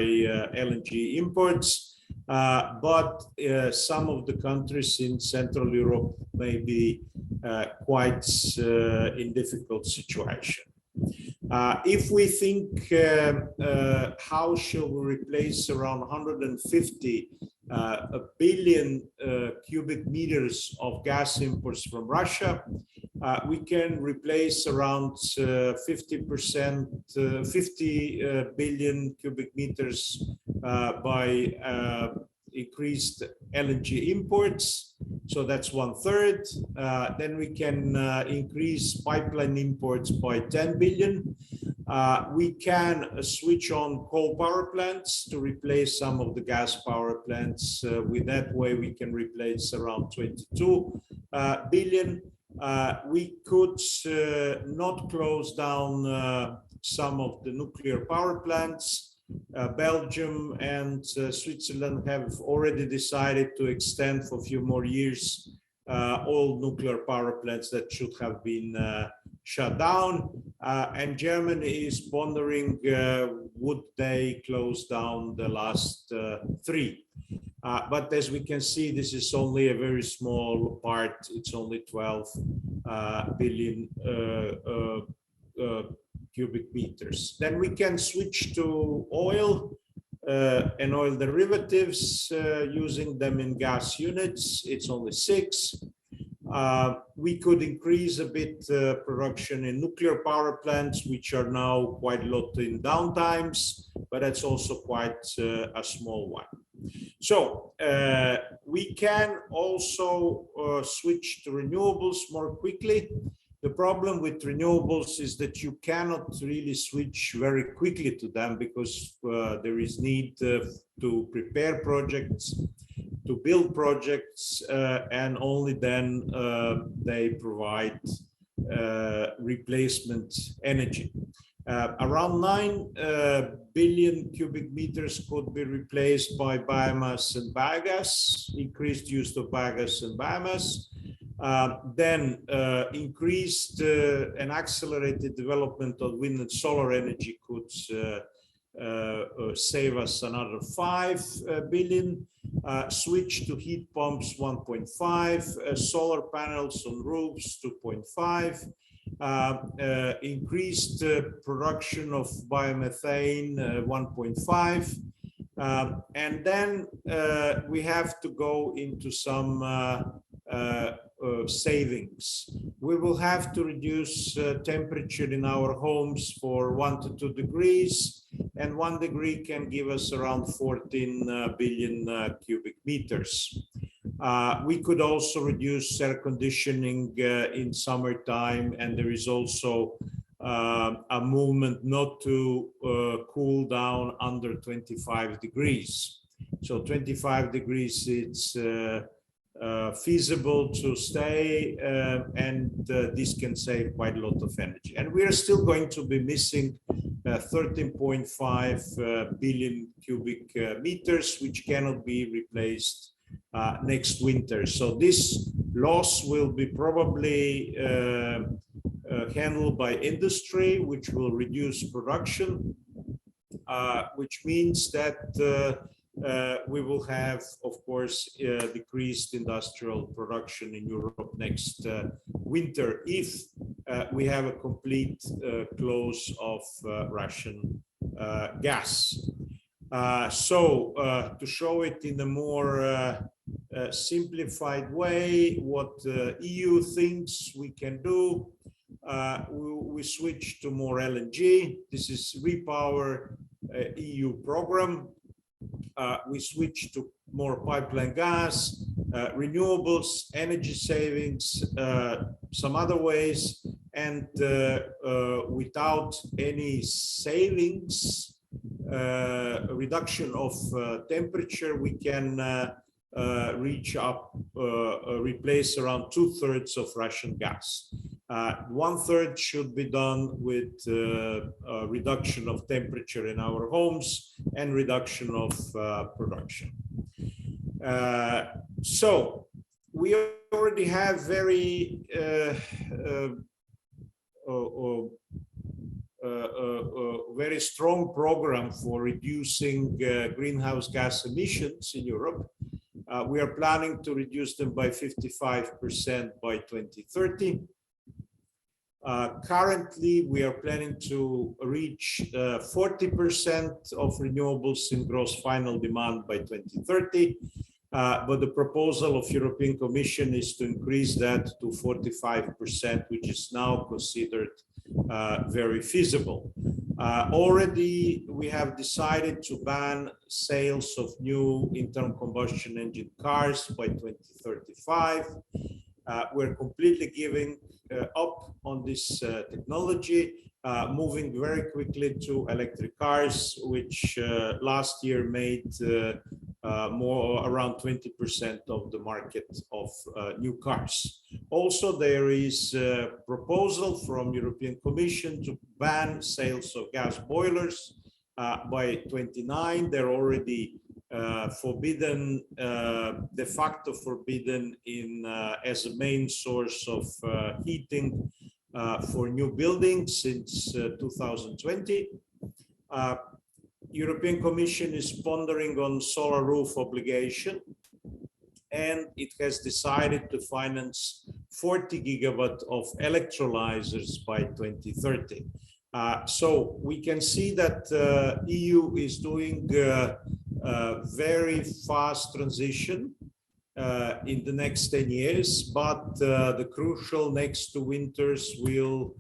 LNG imports. But some of the countries in Central Europe may be quite in difficult situation. If we think how shall we replace around 150 billion cubic meters of gas imports from Russia, we can replace around 50 billion cubic meters by increased LNG imports. So that's 1/3. Then we can increase pipeline imports by 10 billion. We can switch on coal power plants to replace some of the gas power plants. With that way, we can replace around 22 billion. We could not close down some of the nuclear power plants. Belgium and Switzerland have already decided to extend for a few more years all nuclear power plants that should have been shut down. And Germany is pondering would they close down the last 3. But as we can see, this is only a very small part. It's only 12 billion cubic meters. Then we can switch to oil and oil derivatives using them in gas units. It's only 6. We could increase a bit production in nuclear power plants, which are now quite a lot in downtimes, but that's also quite a small one. So we can also switch to renewables more quickly. The problem with renewables is that you cannot really switch very quickly to them because there is need to prepare projects, to build projects, and only then they provide replacement energy. Around 9 billion cubic meters could be replaced by biomass and biogas, increased use of biogas and biomass. Then increased and accelerated development of wind and solar energy could save us another 5 billion. Switch to heat pumps 1.5, solar panels on roofs 2.5, increased production of biomethane 1.5, and then we have to go into some savings. We will have to reduce temperature in our homes for 1 to 2 degrees, and 1 degree can give us around 14 billion cubic meters. We could also reduce air conditioning in summertime, and there is also a movement not to cool down under 25 degrees. So 25 degrees, it's feasible to stay, and this can save quite a lot of energy. And we are still going to be missing 13.5 billion cubic meters, which cannot be replaced next winter. So this loss will be probably handled by industry, which will reduce production, which means that we will have, of course, decreased industrial production in Europe next winter if we have a complete close of Russian gas. So to show it in a more simplified way, what the EU thinks we can do, we switch to more LNG. This is Repower EU program. We switch to more pipeline gas, renewables, energy savings, some other ways, and without any savings, reduction of temperature, we can reach up, replace around 2/3 of Russian gas. 1/3 should be done with reduction of temperature in our homes and reduction of production. So we already have very very strong program for reducing greenhouse gas emissions in Europe. We are planning to reduce them by 55% by 2030. Currently, we are planning to reach 40% of renewables in gross final demand by 2030. But the proposal of European Commission is to increase that to 45%, which is now considered very feasible. Already, we have decided to ban sales of new internal combustion engine cars by 2035. We're completely giving up on this technology, moving very quickly to electric cars, which last year made more around 20% of the market of new cars. Also, there is a proposal from European Commission to ban sales of gas boilers by 2029. They're already forbidden, de facto forbidden in as a main source of heating for new buildings since 2020. European Commission is pondering on solar roof obligation, and it has decided to finance 40 gigawatt of electrolyzers by 2030. So we can see that EU is doing very fast transition in the next 10 years, but the crucial next 2 winters will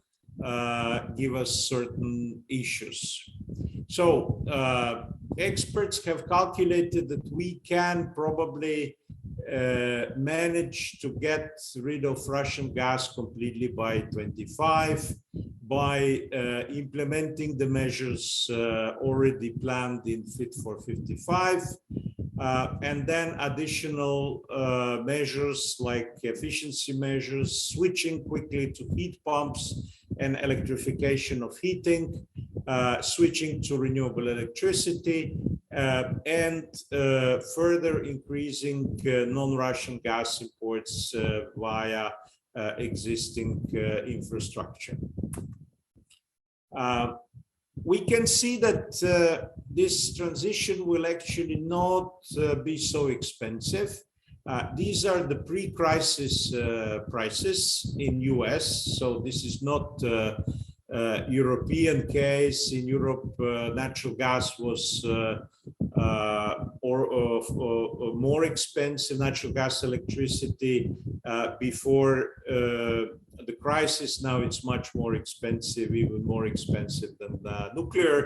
give us certain issues. So experts have calculated that we can probably manage to get rid of Russian gas completely by 25 by implementing the measures already planned in Fit for 55, and then additional measures like efficiency measures, switching quickly to heat pumps, and electrification of heating, switching to renewable electricity, and further increasing non-Russian gas imports via existing infrastructure. We can see that this transition will actually not be so expensive. These are the pre-crisis prices in US. So this is not European case. In Europe, natural gas was more expensive, natural gas electricity before the crisis. Now it's much more expensive, even more expensive than nuclear.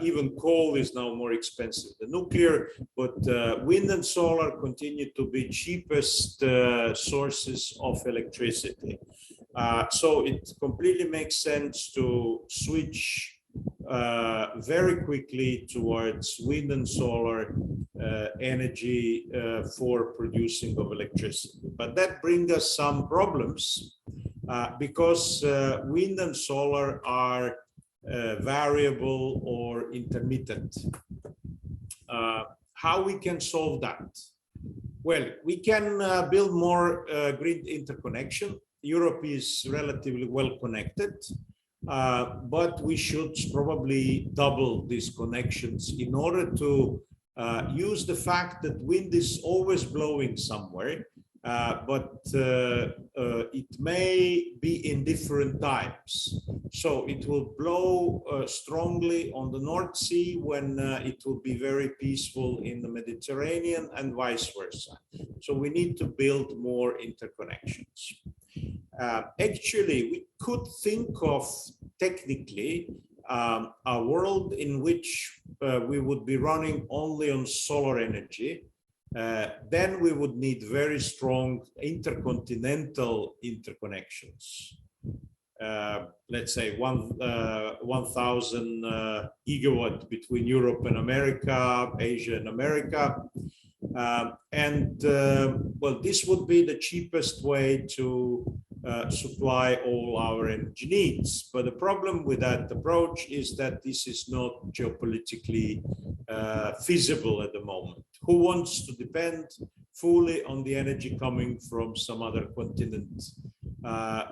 Even coal is now more expensive than nuclear, but wind and solar continue to be cheapest sources of electricity. So it completely makes sense to switch very quickly towards wind and solar energy for producing of electricity. But that brings us some problems because wind and solar are variable or intermittent. How we can solve that? Well, we can build more grid interconnection. Europe is relatively well connected, but we should probably double these connections in order to use the fact that wind is always blowing somewhere, but it may be in different times. So it will blow strongly on the North Sea when it will be very peaceful in the Mediterranean, and vice versa. So we need to build more interconnections. Actually, we could think of technically a world in which we would be running only on solar energy. Then we would need very strong intercontinental interconnections. Let's say 1,000 gigawatt between Europe and America, Asia and America. Well, this would be the cheapest way to supply all our energy needs. But the problem with that approach is that this is not geopolitically feasible at the moment. Who wants to depend fully on the energy coming from some other continent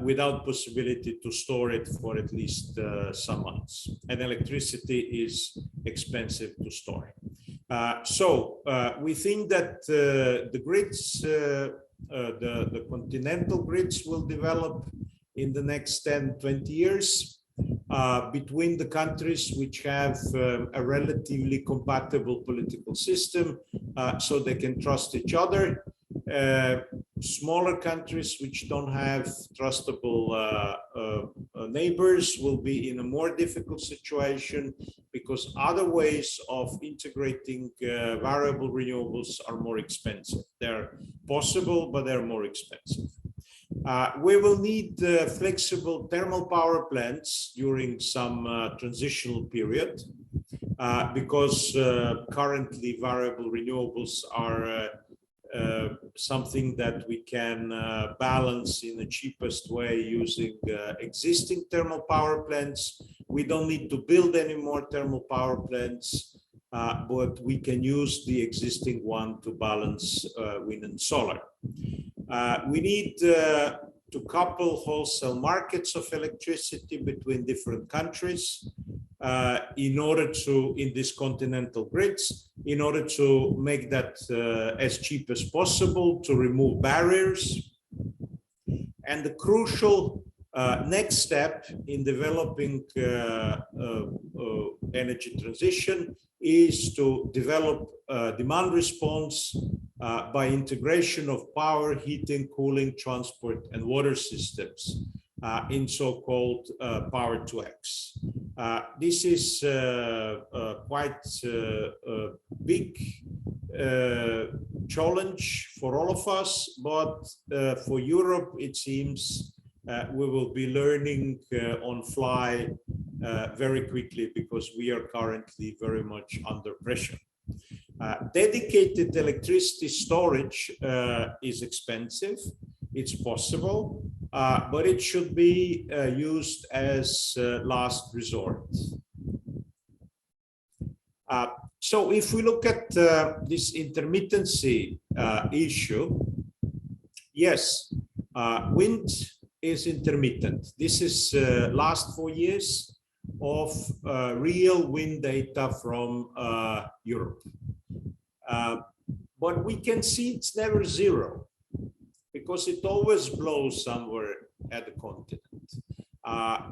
without possibility to store it for at least some months? And electricity is expensive to store. So we think that the grids, the continental grids will develop in the next 10, 20 years between the countries which have a relatively compatible political system, so they can trust each other. Smaller countries which don't have trustable neighbors will be in a more difficult situation because other ways of integrating variable renewables are more expensive. They're possible, but they're more expensive. We will need flexible thermal power plants during some transitional period because currently variable renewables are something that we can balance in the cheapest way using existing thermal power plants. We don't need to build any more thermal power plants, but we can use the existing one to balance wind and solar. We need to couple wholesale markets of electricity between different countries in order to, in these continental grids, in order to make that as cheap as possible, to remove barriers. And the crucial next step in developing energy transition is to develop demand response by integration of power, heating, cooling, transport, and water systems in so-called power to X. This is quite a big challenge for all of us, but for Europe, it seems we will be learning on fly very quickly because we are currently very much under pressure. Dedicated electricity storage is expensive. It's possible, but it should be used as last resort. So if we look at this intermittency issue, yes, wind is intermittent. This is last 4 years of real wind data from Europe. But we can see it's never zero, because it always blows somewhere at the continent.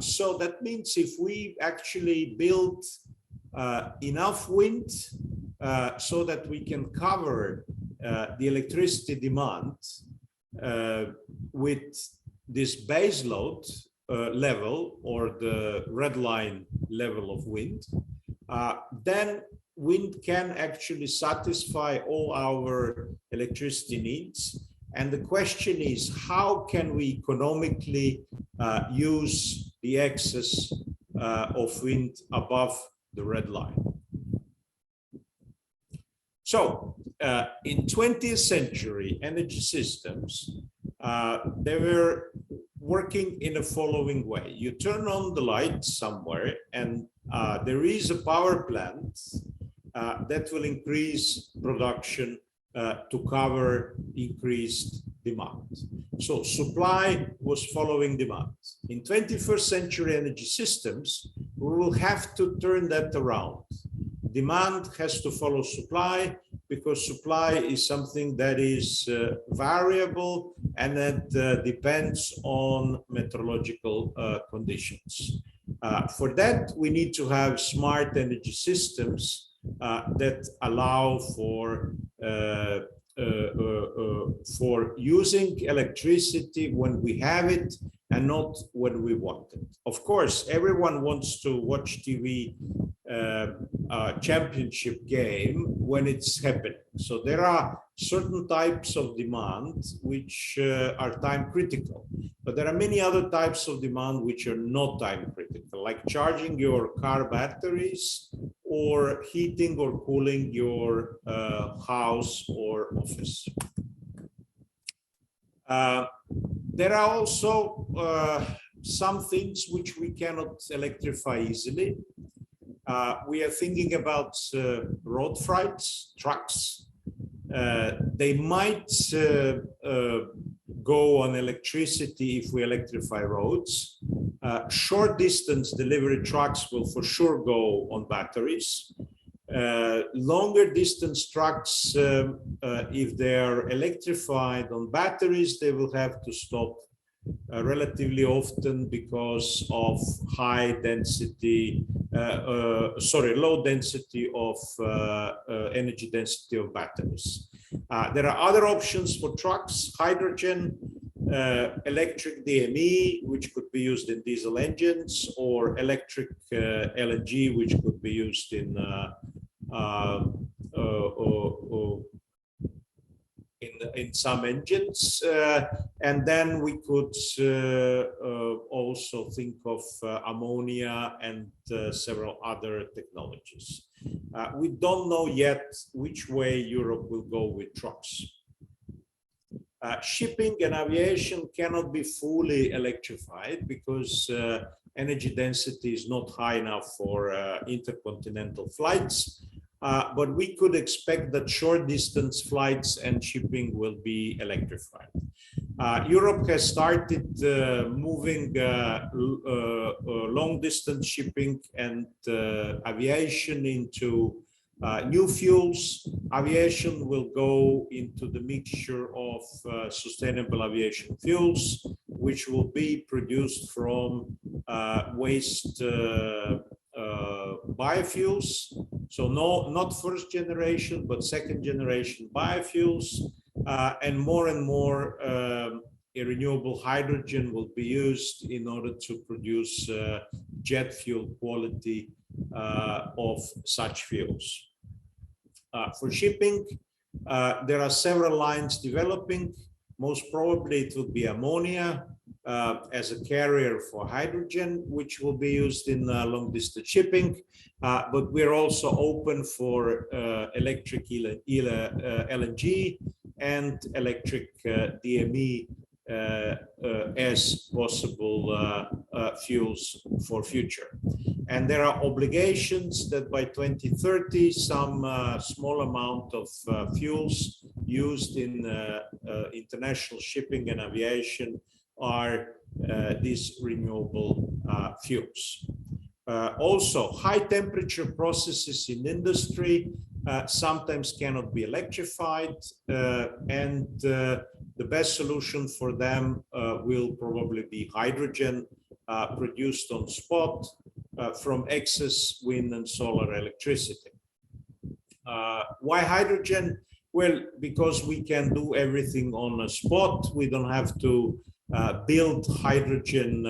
So that means if we actually build enough wind so that we can cover the electricity demand with this base load level, or the red line level of wind, then wind can actually satisfy all our electricity needs. And the question is, how can we economically use the excess of wind above the red line? So in 20th century energy systems, they were working in the following way. You turn on the light somewhere, and there is a power plant that will increase production to cover increased demand. So supply was following demand. In 21st century energy systems, we will have to turn that around. Demand has to follow supply, because supply is something that is variable and that depends on meteorological conditions. For that, we need to have smart energy systems that allow for using electricity when we have it and not when we want it. Of course, everyone wants to watch TV championship game when it's happening. So there are certain types of demand which are time critical, but there are many other types of demand which are not time critical, like charging your car batteries or heating or cooling your house or office. There are also some things which we cannot electrify easily. We are thinking about road freights, trucks. They might go on electricity if we electrify roads. Short distance delivery trucks will for sure go on batteries. Longer distance trucks, if they're electrified on batteries, they will have to stop relatively often because of low density of energy density of batteries. There are other options for trucks: hydrogen, electric DME, which could be used in diesel engines, or electric LNG, which could be used in some engines, and then we could also think of ammonia and several other technologies. We don't know yet which way Europe will go with trucks. Shipping and aviation cannot be fully electrified because energy density is not high enough for intercontinental flights. But we could expect that short distance flights and shipping will be electrified. Europe has started moving long distance shipping and aviation into new fuels. Aviation will go into the mixture of sustainable aviation fuels, which will be produced from waste biofuels. So not first generation, but second generation biofuels, and more renewable hydrogen will be used in order to produce jet fuel quality of such fuels. For shipping, there are several lines developing. Most probably it will be ammonia as a carrier for hydrogen, which will be used in long distance shipping. But we're also open for electric LNG and electric DME as possible fuels for future. And there are obligations that by 2030, some small amount of fuels used in international shipping and aviation are these renewable fuels. Also, high temperature processes in industry sometimes cannot be electrified, and the best solution for them will probably be hydrogen produced on spot from excess wind and solar electricity. Why hydrogen? Well, because we can do everything on a spot. We don't have to build hydrogen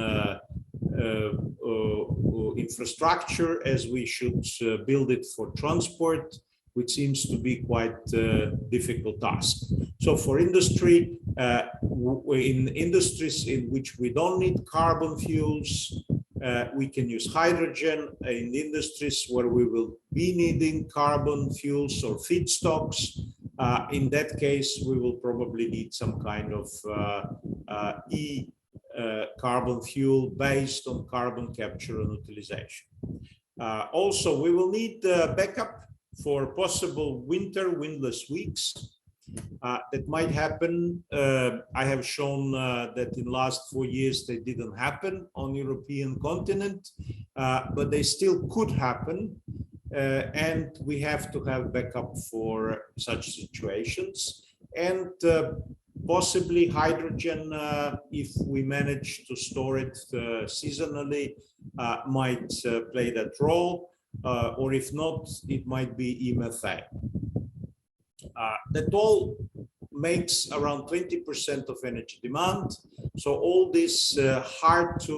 infrastructure as we should build it for transport, which seems to be quite a difficult task. So for industry, in industries in which we don't need carbon fuels, we can use hydrogen. In industries where we will be needing carbon fuels or feedstocks, in that case, we will probably need some kind of carbon fuel based on carbon capture and utilization. Also, we will need backup for possible winter windless weeks. That might happen. I have shown that in the last 4 years they didn't happen on European continent, but they still could happen. And we have to have backup for such situations. And possibly hydrogen, if we manage to store it seasonally, might play that role. Or if not, it might be e-methane. That all makes around 20% of energy demand. So all these hard to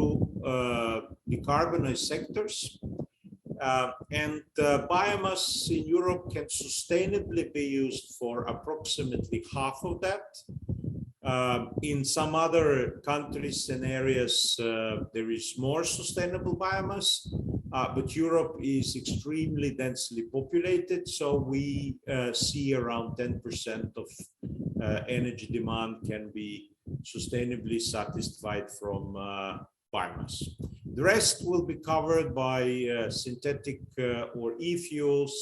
decarbonize sectors. And biomass in Europe can sustainably be used for approximately half of that. In some other countries and areas, there is more sustainable biomass, but Europe is extremely densely populated, so we see around 10% of energy demand can be sustainably satisfied from biomass. The rest will be covered by synthetic or e-fuels,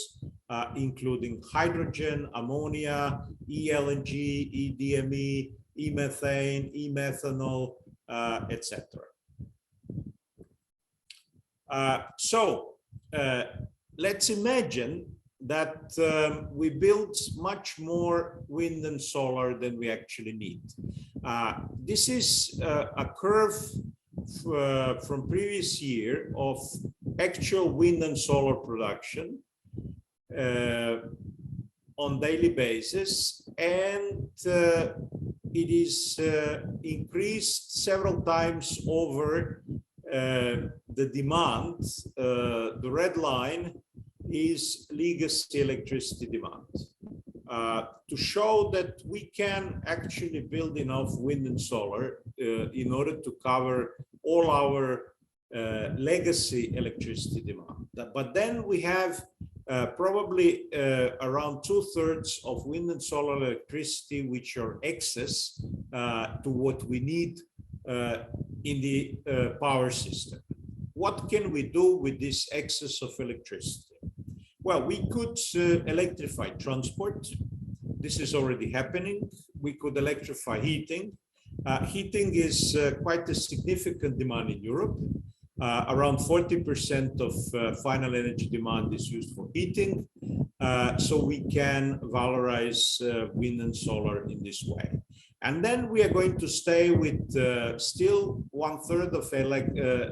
including hydrogen, ammonia, e-LNG, e-DME, e-methane, e-methanol, etc. So let's imagine that we build much more wind and solar than we actually need. This is a curve from previous year of actual wind and solar production on daily basis, and it is increased several times over the demand. The red line is legacy electricity demand. To show that we can actually build enough wind and solar in order to cover all our legacy electricity demand. But then we have probably around 2/3 of wind and solar electricity which are excess to what we need in the power system. What can we do with this excess of electricity? Well, we could electrify transport. This is already happening. We could electrify heating. Heating is quite a significant demand in Europe. Around 40% of final energy demand is used for heating. So we can valorize wind and solar in this way. And then we are going to stay with still 1/3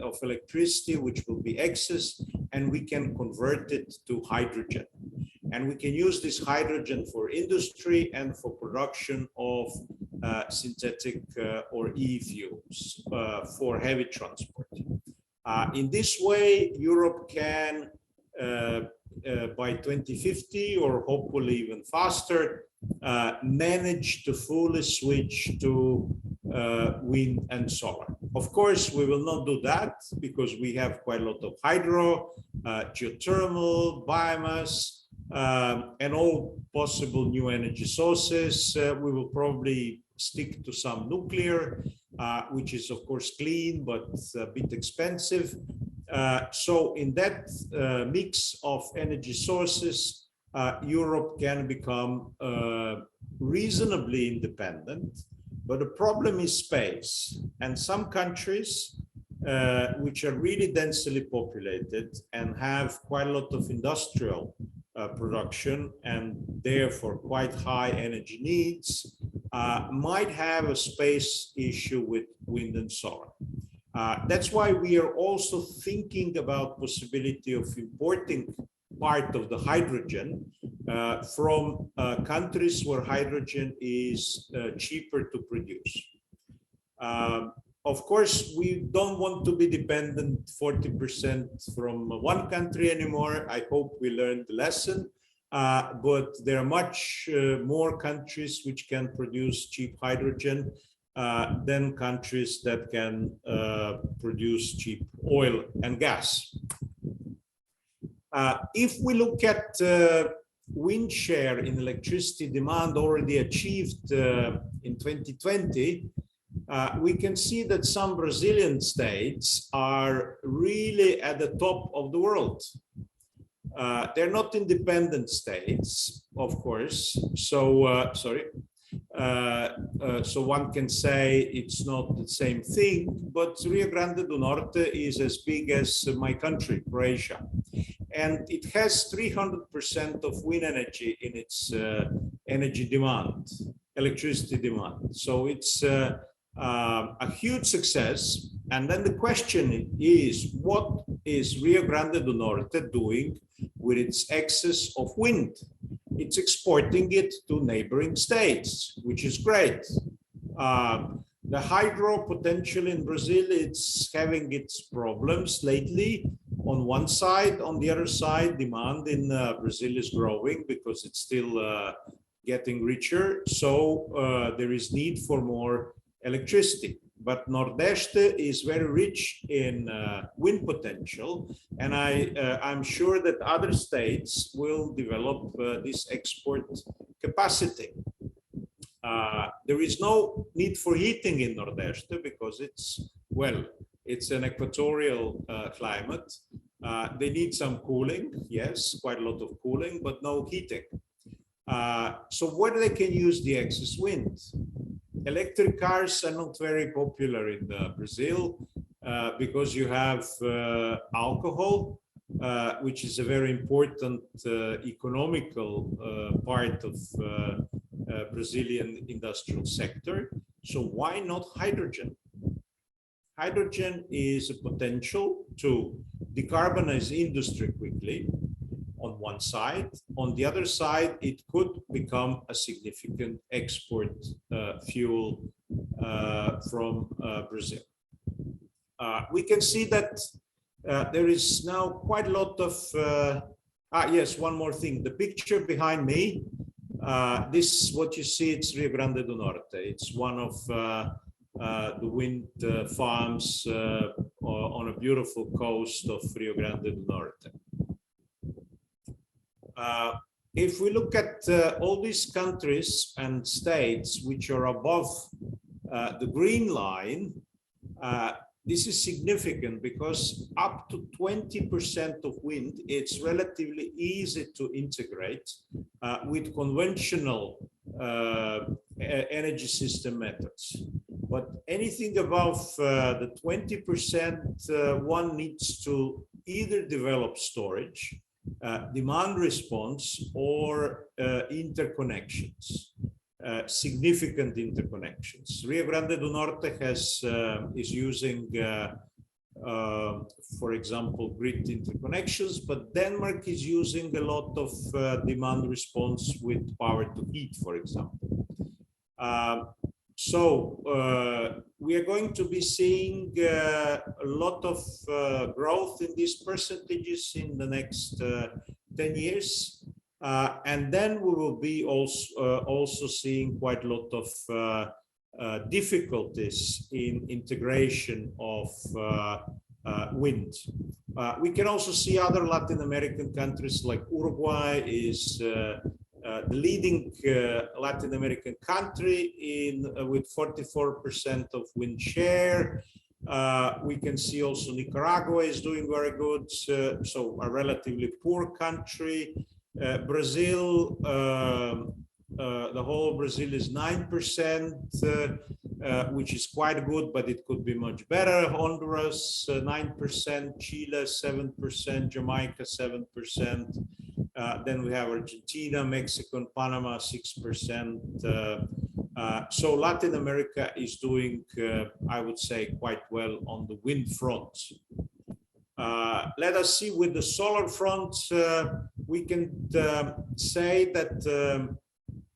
of electricity, which will be excess, and we can convert it to hydrogen. And we can use this hydrogen for industry and for production of synthetic or e-fuels for heavy transport. In this way, Europe can, by 2050, or hopefully even faster, manage to fully switch to wind and solar. Of course, we will not do that because we have quite a lot of hydro, geothermal, biomass, and all possible new energy sources. We will probably stick to some nuclear, which is of course clean, but a bit expensive. So in that mix of energy sources, Europe can become reasonably independent, but the problem is space. And some countries which are really densely populated and have quite a lot of industrial production and therefore quite high energy needs, might have a space issue with wind and solar. That's why we are also thinking about possibility of importing part of the hydrogen from countries where hydrogen is cheaper to produce. Of course, we don't want to be dependent 40% from one country anymore. I hope we learned the lesson, but there are much more countries which can produce cheap hydrogen than countries that can produce cheap oil and gas. If we look at wind share in electricity demand already achieved in 2020, we can see that some Brazilian states are really at the top of the world. They're not independent states, of course. So, so one can say it's not the same thing, but Rio Grande do Norte is as big as my country, Croatia. And it has 300% of wind energy in its energy demand, electricity demand. So it's a huge success. And then the question is, what is Rio Grande do Norte doing with its excess of wind? It's exporting it to neighboring states, which is great. The hydro potential in Brazil, it's having its problems lately. On one side, on the other side, demand in Brazil is growing because it's still getting richer. So there is need for more electricity. But Nordeste is very rich in wind potential, and I'm sure that other states will develop this export capacity. There is no need for heating in Nordeste because it's, well, it's an equatorial climate. They need some cooling, yes, quite a lot of cooling, but no heating. So where they can use the excess wind? Electric cars are not very popular in Brazil because you have alcohol, which is a very important economical part of Brazilian industrial sector. So why not hydrogen? Hydrogen is a potential to decarbonize industry quickly on one side. On the other side, it could become a significant export fuel from Brazil. We can see that there is now quite a lot of, yes, one more thing. The picture behind me, this, what you see, it's Rio Grande do Norte. It's one of the wind farms on a beautiful coast of Rio Grande do Norte. If we look at all these countries and states which are above the green line, this is significant because up to 20% of wind, it's relatively easy to integrate with conventional energy system methods. But anything above the 20%, one needs to either develop storage, demand response, or interconnections, significant interconnections. Rio Grande do Norte has is using, for example, grid interconnections, but Denmark is using a lot of demand response with power to heat, for example. So we are going to be seeing a lot of growth in these percentages in the next 10 years. And then we will be also seeing quite a lot of difficulties in integration of wind. We can also see other Latin American countries like Uruguay is the leading Latin American country with 44% of wind share. We can see also Nicaragua is doing very good, so a relatively poor country. Brazil, the whole Brazil is 9%, which is quite good, but it could be much better. Honduras, 9%, Chile, 7%, Jamaica, 7%. Then we have Argentina, Mexico, and Panama, 6%. So Latin America is doing, I would say, quite well on the wind front. Let us see with the solar front. We can say that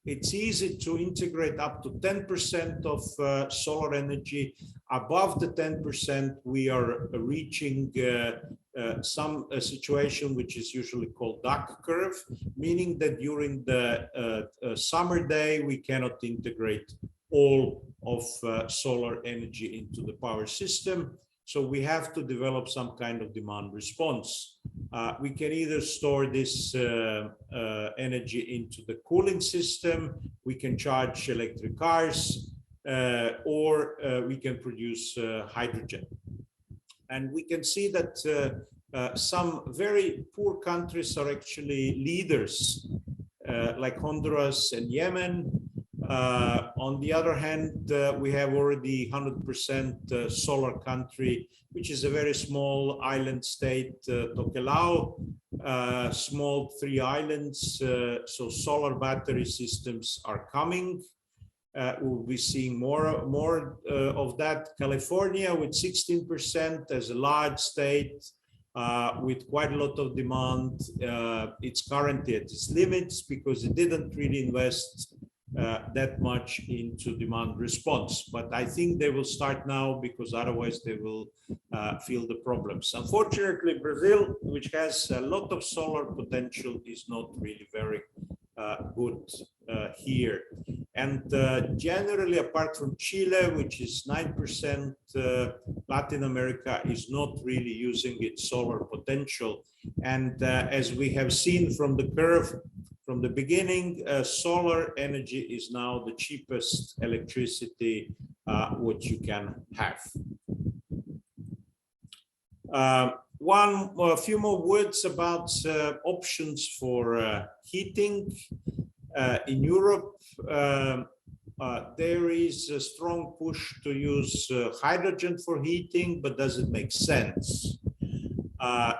it's easy to integrate up to 10% of solar energy. Above the 10%, we are reaching some situation which is usually called duck curve, meaning that during the summer day, we cannot integrate all of solar energy into the power system. So we have to develop some kind of demand response. We can either store this energy into the cooling system, we can charge electric cars, or we can produce hydrogen. And we can see that some very poor countries are actually leaders, like Honduras and Yemen. On the other hand, we have already 100% solar country, which is a very small island state, Tokelau, small 3 islands. So solar battery systems are coming. We'll be seeing more of that. California with 16% as a large state with quite a lot of demand. It's currently at its limits because it didn't really invest that much into demand response. But I think they will start now because otherwise they will feel the problems. Unfortunately, Brazil, which has a lot of solar potential, is not really very good here. And generally, apart from Chile, which is 9%, Latin America is not really using its solar potential. And as we have seen from the curve, from the beginning, solar energy is now the cheapest electricity what you can have. A few more words about options for heating. In Europe, there is a strong push to use hydrogen for heating, but does it make sense?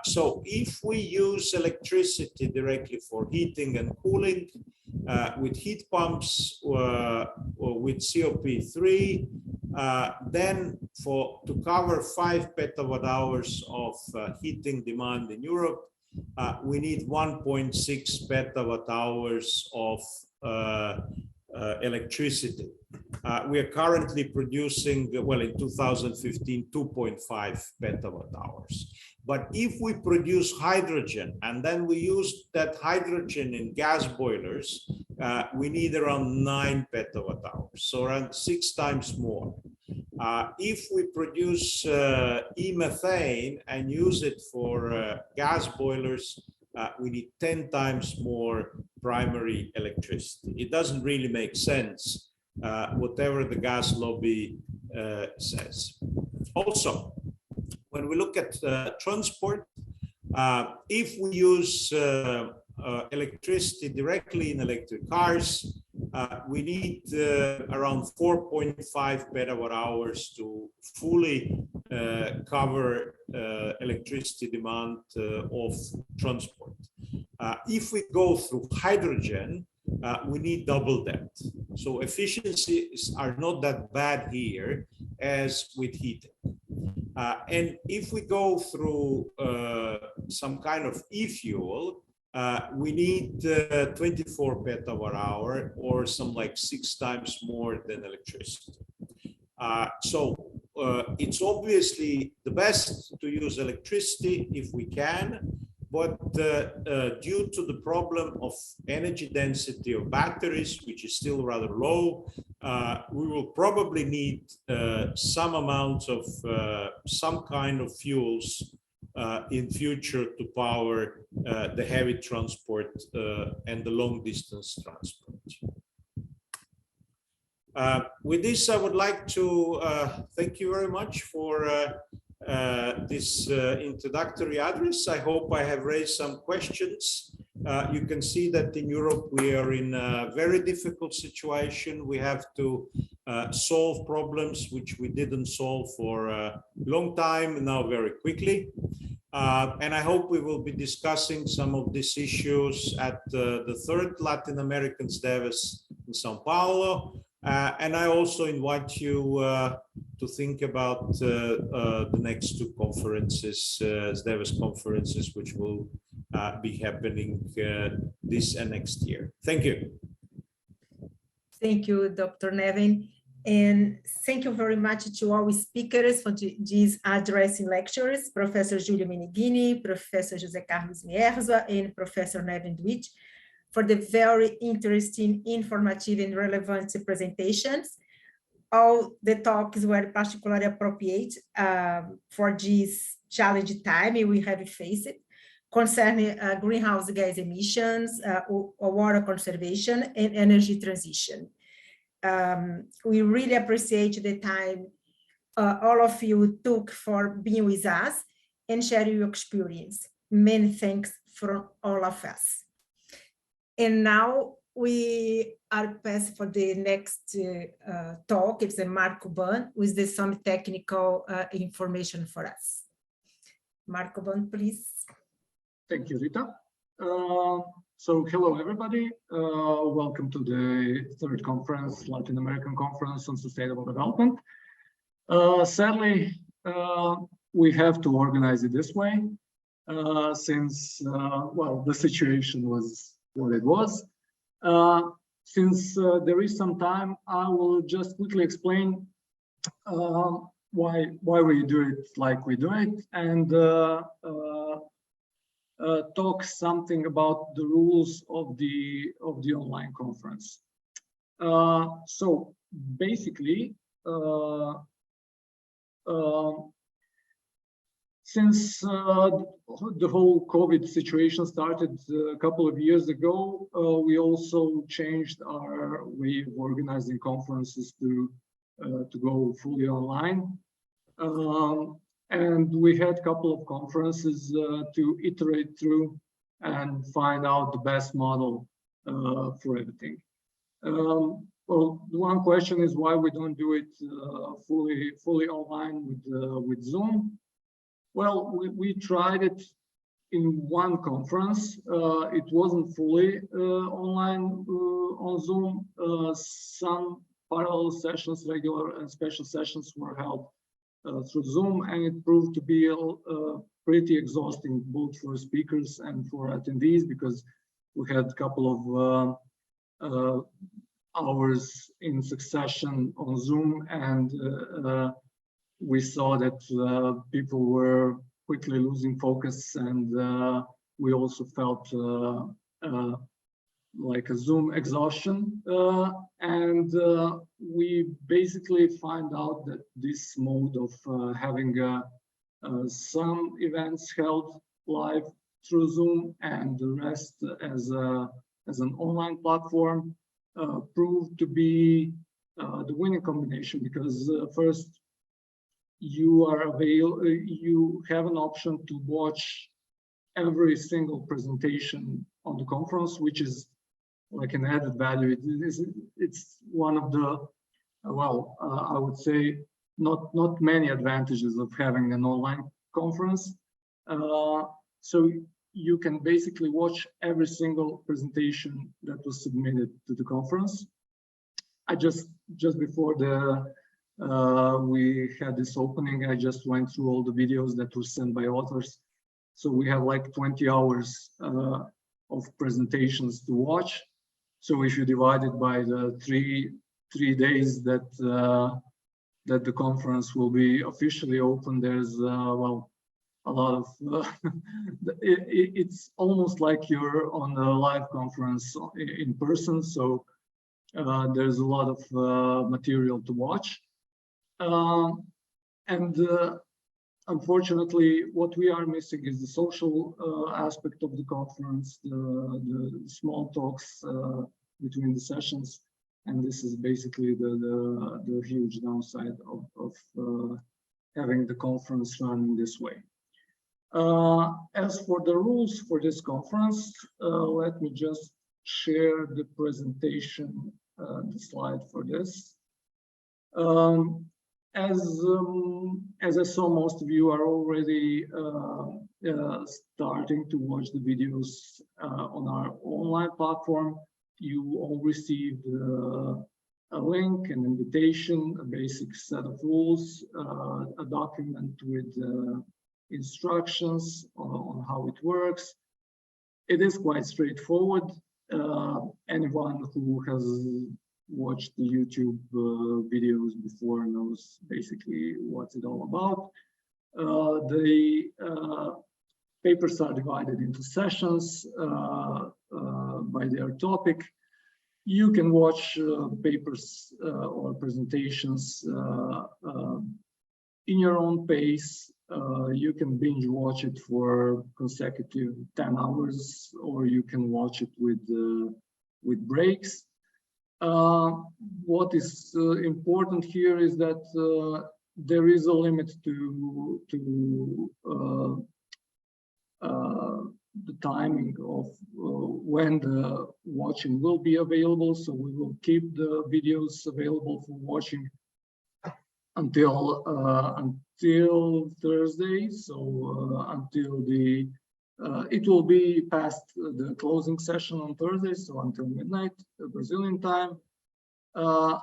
So if we use electricity directly for heating and cooling with heat pumps or with COP3, then to cover 5 petawatt hours of heating demand in Europe, we need 1.6 petawatt hours of electricity. We are currently producing, well, in 2015, 2.5 petawatt hours. But if we produce hydrogen and then we use that hydrogen in gas boilers, we need around 9 petawatt hours, so around 6 times more. If we produce e-methane and use it for gas boilers, we need 10 times more primary electricity. It doesn't really make sense, whatever the gas lobby says. Also, when we look at transport, if we use electricity directly in electric cars, we need around 4.5 petawatt hours to fully cover electricity demand of transport. If we go through hydrogen, we need double that. So efficiencies are not that bad here as with heating. And if we go through some kind of e-fuel, we need 24 petawatt hour, or some like 6 times more than electricity. So it's obviously the best to use electricity if we can, but due to the problem of energy density of batteries, which is still rather low, we will probably need some amounts of some kind of fuels in future to power the heavy transport and the long distance transport. With this, I would like to thank you very much for this introductory address. I hope I have raised some questions. You can see that in Europe we are in a very difficult situation. We have to solve problems which we didn't solve for a long time, now very quickly. And I hope we will be discussing some of these issues at the third Latin American SDEWES in São Paulo. And I also invite you to think about the next two conferences, SDEWES conferences, which will be happening this and next year. Thank you. Thank you, Dr. Nevin. And thank you very much to all speakers for these addressing lectures, Professor Julian Mariginis, Professor José Carlos Mierzwa, and Professor Nevin Dwight, for the very interesting, informative, and relevant presentations. All the talks were particularly appropriate for this challenging time we have faced concerning greenhouse gas emissions, water conservation, and energy transition. We really appreciate the time all of you took for being with us and sharing your experience. Many thanks from all of us. And now we are passed for the next talk. It's a Marco Ban with some technical information for us. Marco Ban, please. Thank you, Rita. So hello, everybody. Welcome to the third conference, Latin American Conference on Sustainable Development. Sadly, we have to organize it this way since, well, the situation was what it was. Since there is some time, I will just quickly explain why we do it like we do it, and talk something about the rules of the online conference. So basically, since the whole COVID situation started a couple of years ago, we also changed our way of organizing conferences to go fully online. And we had a couple of conferences to iterate through and find out the best model for everything. Well, the one question is why we don't do it fully online with Zoom. Well, we tried it in one conference. It wasn't fully online on Zoom. Some parallel sessions, regular and special sessions were held through Zoom, and it proved to be pretty exhausting both for speakers and for attendees, because we had a couple of hours in succession on Zoom, and we saw that people were quickly losing focus, and we also felt like a Zoom exhaustion, and we basically find out that this mode of having some events held live through Zoom and the rest as an online platform proved to be the winning combination, because first you have an option to watch every single presentation on the conference, which is like an added value. It's one of the, well, I would say not many advantages of having an online conference. So you can basically watch every single presentation that was submitted to the conference. I just before we had this opening, I just went through all the videos that were sent by authors. So we have like 20 hours of presentations to watch. So if you divide it by the three days that the conference will be officially open, there's well, a lot of it's almost like you're on a live conference in person. So there's a lot of material to watch, and Unfortunately, what we are missing is the social aspect of the conference, the small talks between the sessions, and this is basically the huge downside of having the conference run in this way. As for the rules for this conference, let me just share the presentation, the slide for this. As I saw, most of you are already starting to watch the videos on our online platform. You all received a link, an invitation, a basic set of rules, a document with instructions on how it works. It is quite straightforward. Anyone who has watched the YouTube videos before knows basically what's it all about. The papers are divided into sessions by their topic. You can watch papers or presentations in your own pace. You can binge watch it for consecutive 10 hours, or you can watch it with breaks. What is important here is that there is a limit to the timing of when the watching will be available. So we will keep the videos available for watching until Thursday. So until the it will be past the closing session on Thursday, so until midnight Brazilian time,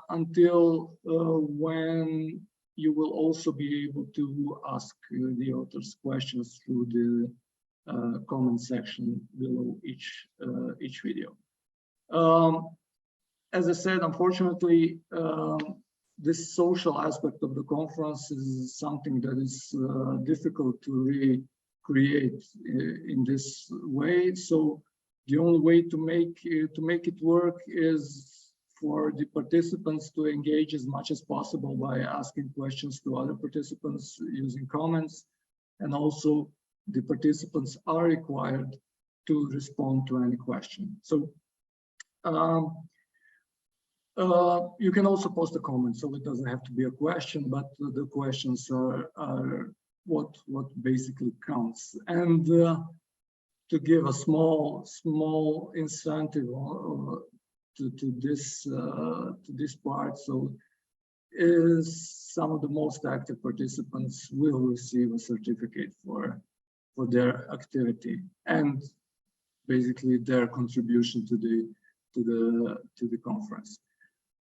until when you will also be able to ask the authors questions through the comment section below each video. As I said, unfortunately, this social aspect of the conference is something that is difficult to really create in this way. So the only way to make it work is for the participants to engage as much as possible by asking questions to other participants using comments, and also the participants are required to respond to any question. So you can also post a comment, so it doesn't have to be a question, but the questions are what basically counts. And to give a small incentive to this part, so is some of the most active participants will receive a certificate for their activity and basically their contribution to the conference.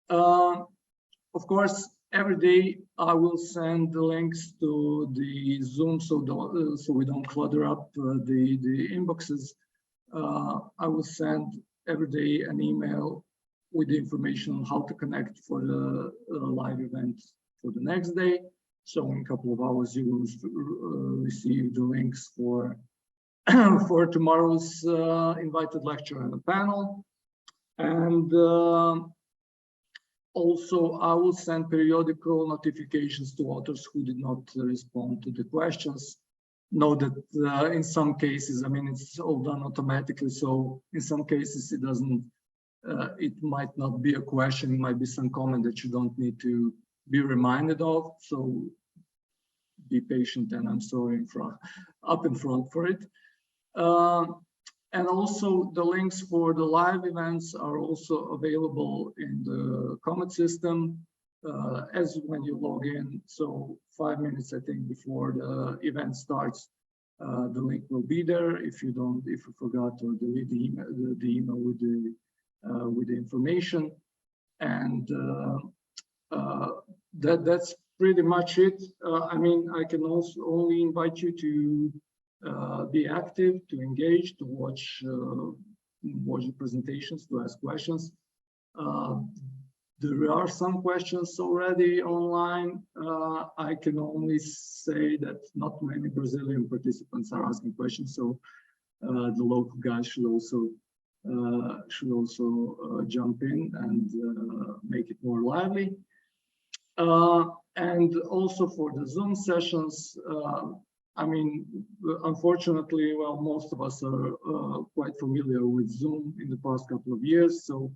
Of course, every day I will send the links to the Zoom, so we don't clutter up the inboxes. I will send every day an email with the information on how to connect for the live event for the next day. So in a couple of hours, you will receive the links for for tomorrow's invited lecture and the panel. And also, I will send periodical notifications to authors who did not respond to the questions. Know that in some cases, I mean, it's all done automatically. So in some cases, it doesn't. It might not be a question. It might be some comment that you don't need to be reminded of. So be patient, and I'm sorry up in front for it. And also the links for the live events are also available in the comment system as when you log in. So 5 minutes, I think, before the event starts, the link will be there. If you forgot to delete the email with the information, and that's pretty much it. I mean, I can also only invite you to be active, to engage, to watch the presentations, to ask questions. There are some questions already online. I can only say that not many Brazilian participants are asking questions, so the local guys should also jump in and make it more lively. And also for the Zoom sessions, I mean, unfortunately, well, most of us are quite familiar with Zoom in the past couple of years. So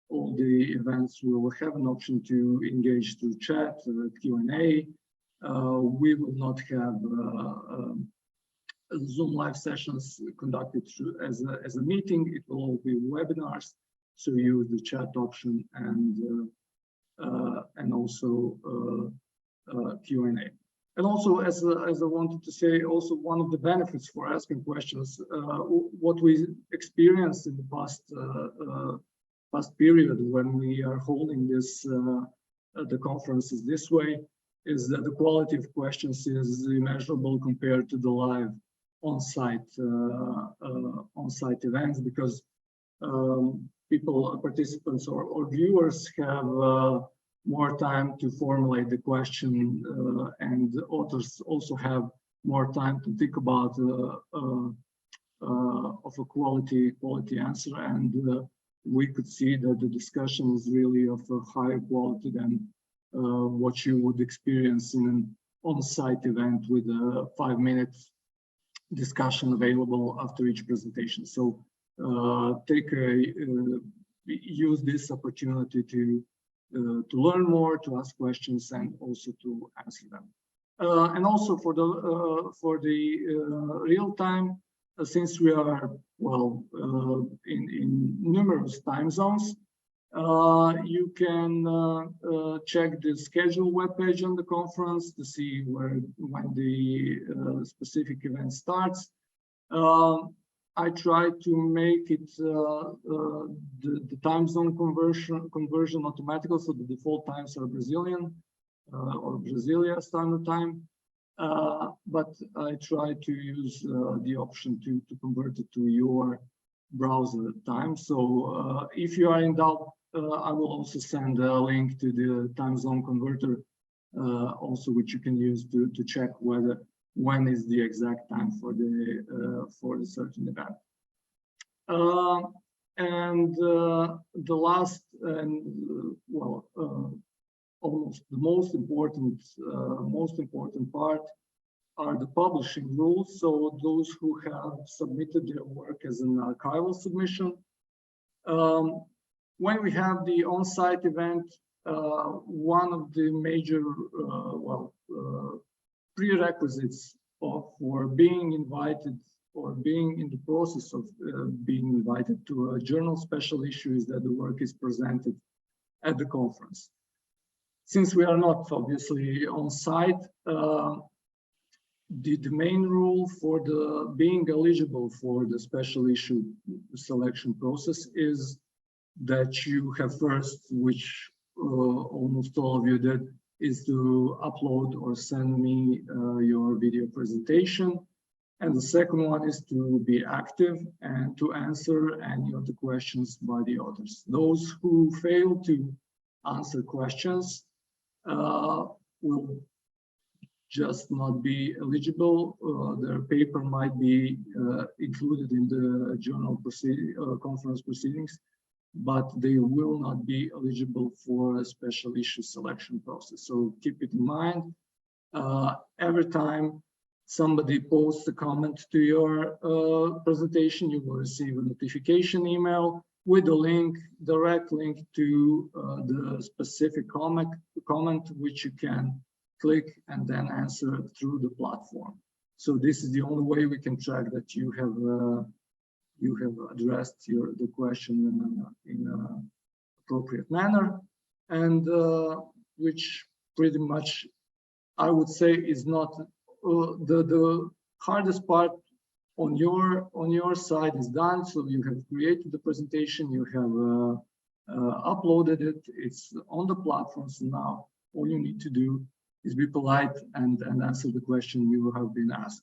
all the events will have an option to engage through chat, Q&A. We will not have Zoom live sessions conducted through as a meeting. It will all be webinars. So use the chat option and also Q&A. And also, as I wanted to say, also one of the benefits for asking questions, what we experienced in the past period when we are holding this the conferences this way, is that the quality of questions is immeasurable compared to the live on-site events, because participants or viewers have more time to formulate the question, and authors also have more time to think about of a quality answer, and we could see that the discussion is really of a higher quality than what you would experience in an on-site event with a 5-minute discussion available after each presentation. So use this opportunity to learn more, to ask questions, and also to answer them. And also for the real time, since we are in numerous time zones, you can check the schedule webpage on the conference to see when the specific event starts. I try to make it the time zone conversion automatical, so the default times are Brazilian or Brasilia Standard Time. But I try to use the option to convert it to your browser time. So if you are in doubt, I will also send a link to the time zone converter, also which you can use to check when is the exact time for the certain event. And the last and almost the most important part are the publishing rules. So those who have submitted their work as an archival submission. When we have the on-site event, one of the major prerequisites for being invited or being in the process of being invited to a journal special issue is that the work is presented at the conference. Since we are not obviously on site, the main rule for being eligible for the special issue selection process is that you have first, which almost all of you did, is to upload or send me your video presentation. And the second one is to be active and to answer any of the questions by the authors. Those who fail to answer questions will just not be eligible. Their paper might be included in the journal conference proceedings, but they will not be eligible for a special issue selection process. So keep it in mind. Every time somebody posts a comment to your presentation, you will receive a notification email with a link, direct link to the specific comment, which you can click and then answer through the platform. So this is the only way we can track that you have addressed the question in an appropriate manner, and which pretty much I would say is not the hardest part on your side is done. So you have created the presentation, you have uploaded it, it's on the platform. So now all you need to do is be polite and answer the question you have been asked.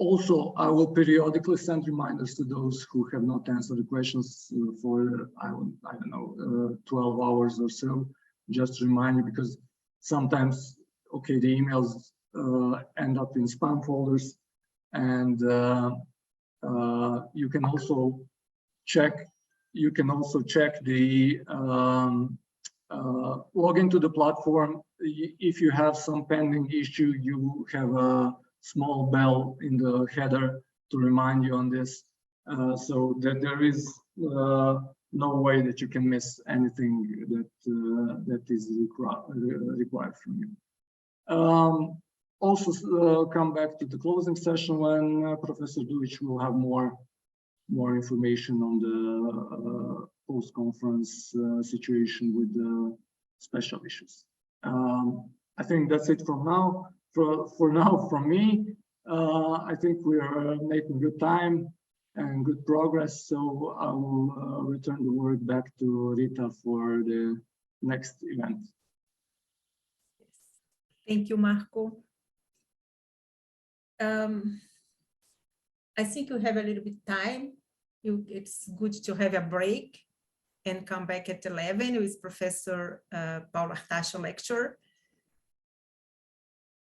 Also, I will periodically send reminders to those who have not answered the questions for, I don't know, 12 hours or so, just to remind you, because sometimes, okay, the emails end up in spam folders, and you can also check the log into the platform. If you have some pending issue, you have a small bell in the header to remind you on this, so that there is no way that you can miss anything that is required from you. Also, come back to the closing session when Professor Dujic will have more information on the post-conference situation with the special issues. I think that's it from now. For now, from me, I think we are making good time and good progress. So I will return the word back to Rita for the next event. Thank you, Marco. I think you have a little bit time. It's good to have a break and come back at 11 with Professor Paulo lecture.